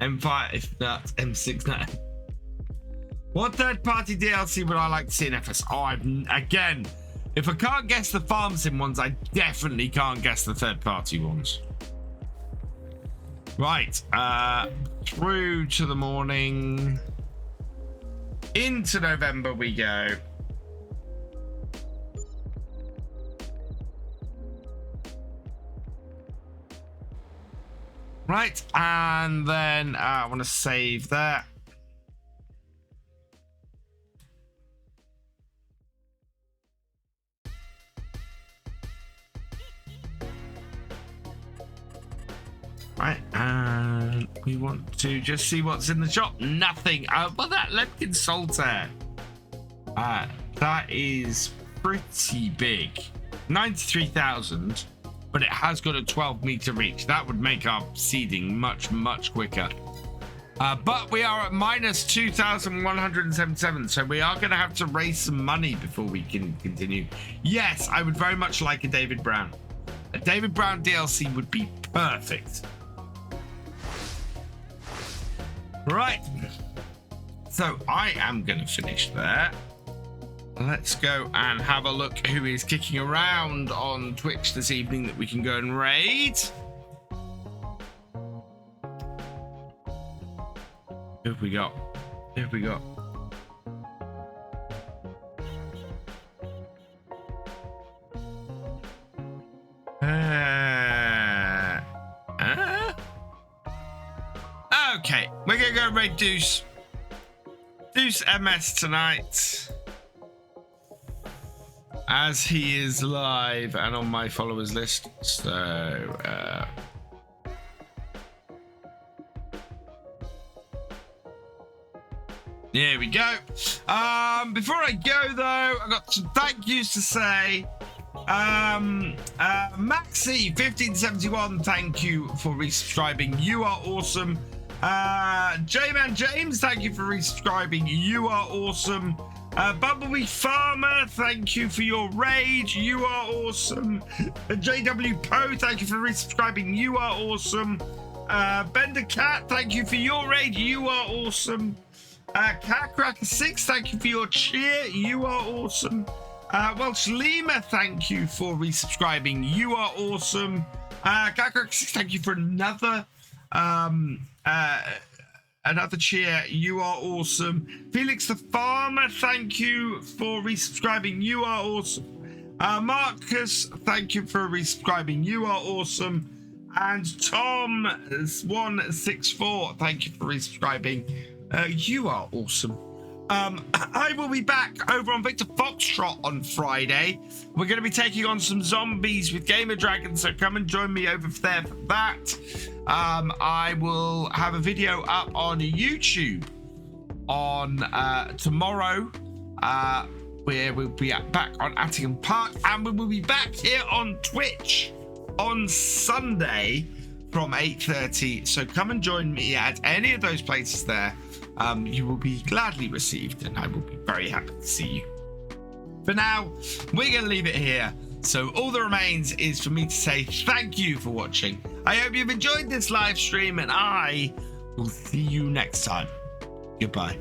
M5, not M6 now. What third-party DLC would I like to see in FS? Oh, again, if I can't guess the Farm Sim ones, I definitely can't guess the third-party ones. Right, through to the morning. Into November we go. Right, and then I want to save that. Right, and we want to just see what's in the shop. Nothing. Well, that Lemkin Solitaire. That is pretty big. 93,000, but it has got a 12-meter reach. That would make our seeding much, much quicker. But we are at minus 2,177, so we are going to have to raise some money before we can continue. Yes, I would very much like a David Brown. A David Brown DLC would be perfect. Right. So I am going to finish there. Let's go and have a look who is kicking around on Twitch this evening that we can go and raid. Who have we got? Who have we got? Okay, we're gonna go raid Deuce. Deuce MS tonight, as he is live and on my followers list. So here we go. Before I go though, I got some thank yous to say. Maxi 1571, thank you for resubscribing. You are awesome. J-Man James, thank you for resubscribing. You are awesome. Bumblebee Farmer, thank you for your raid. You are awesome. JW Poe, thank you for resubscribing. You are awesome. Bender Cat, thank you for your raid. You are awesome. Catcracker 6, thank you for your cheer. You are awesome. Welsh Lima, thank you for resubscribing. You are awesome. Catcracker 6, thank you for another cheer. You are awesome. Felix the Farmer, thank you for resubscribing. You are awesome. Marcus, thank you for resubscribing. You are awesome. And Tom164, thank you for resubscribing. You are awesome. I will be back over on Victor Foxtrot on Friday. We're going to be taking on some zombies with Gamer Dragon, so come and join me over there for that. I will have a video up on YouTube on tomorrow, where we'll be back on Attingham Park, and we will be back here on Twitch on Sunday from 8:30. So come and join me at any of those places there. You will be gladly received, and I will be very happy to see you. For now, we're going to leave it here. So all that remains is for me to say thank you for watching. I hope you've enjoyed this live stream, and I will see you next time. Goodbye.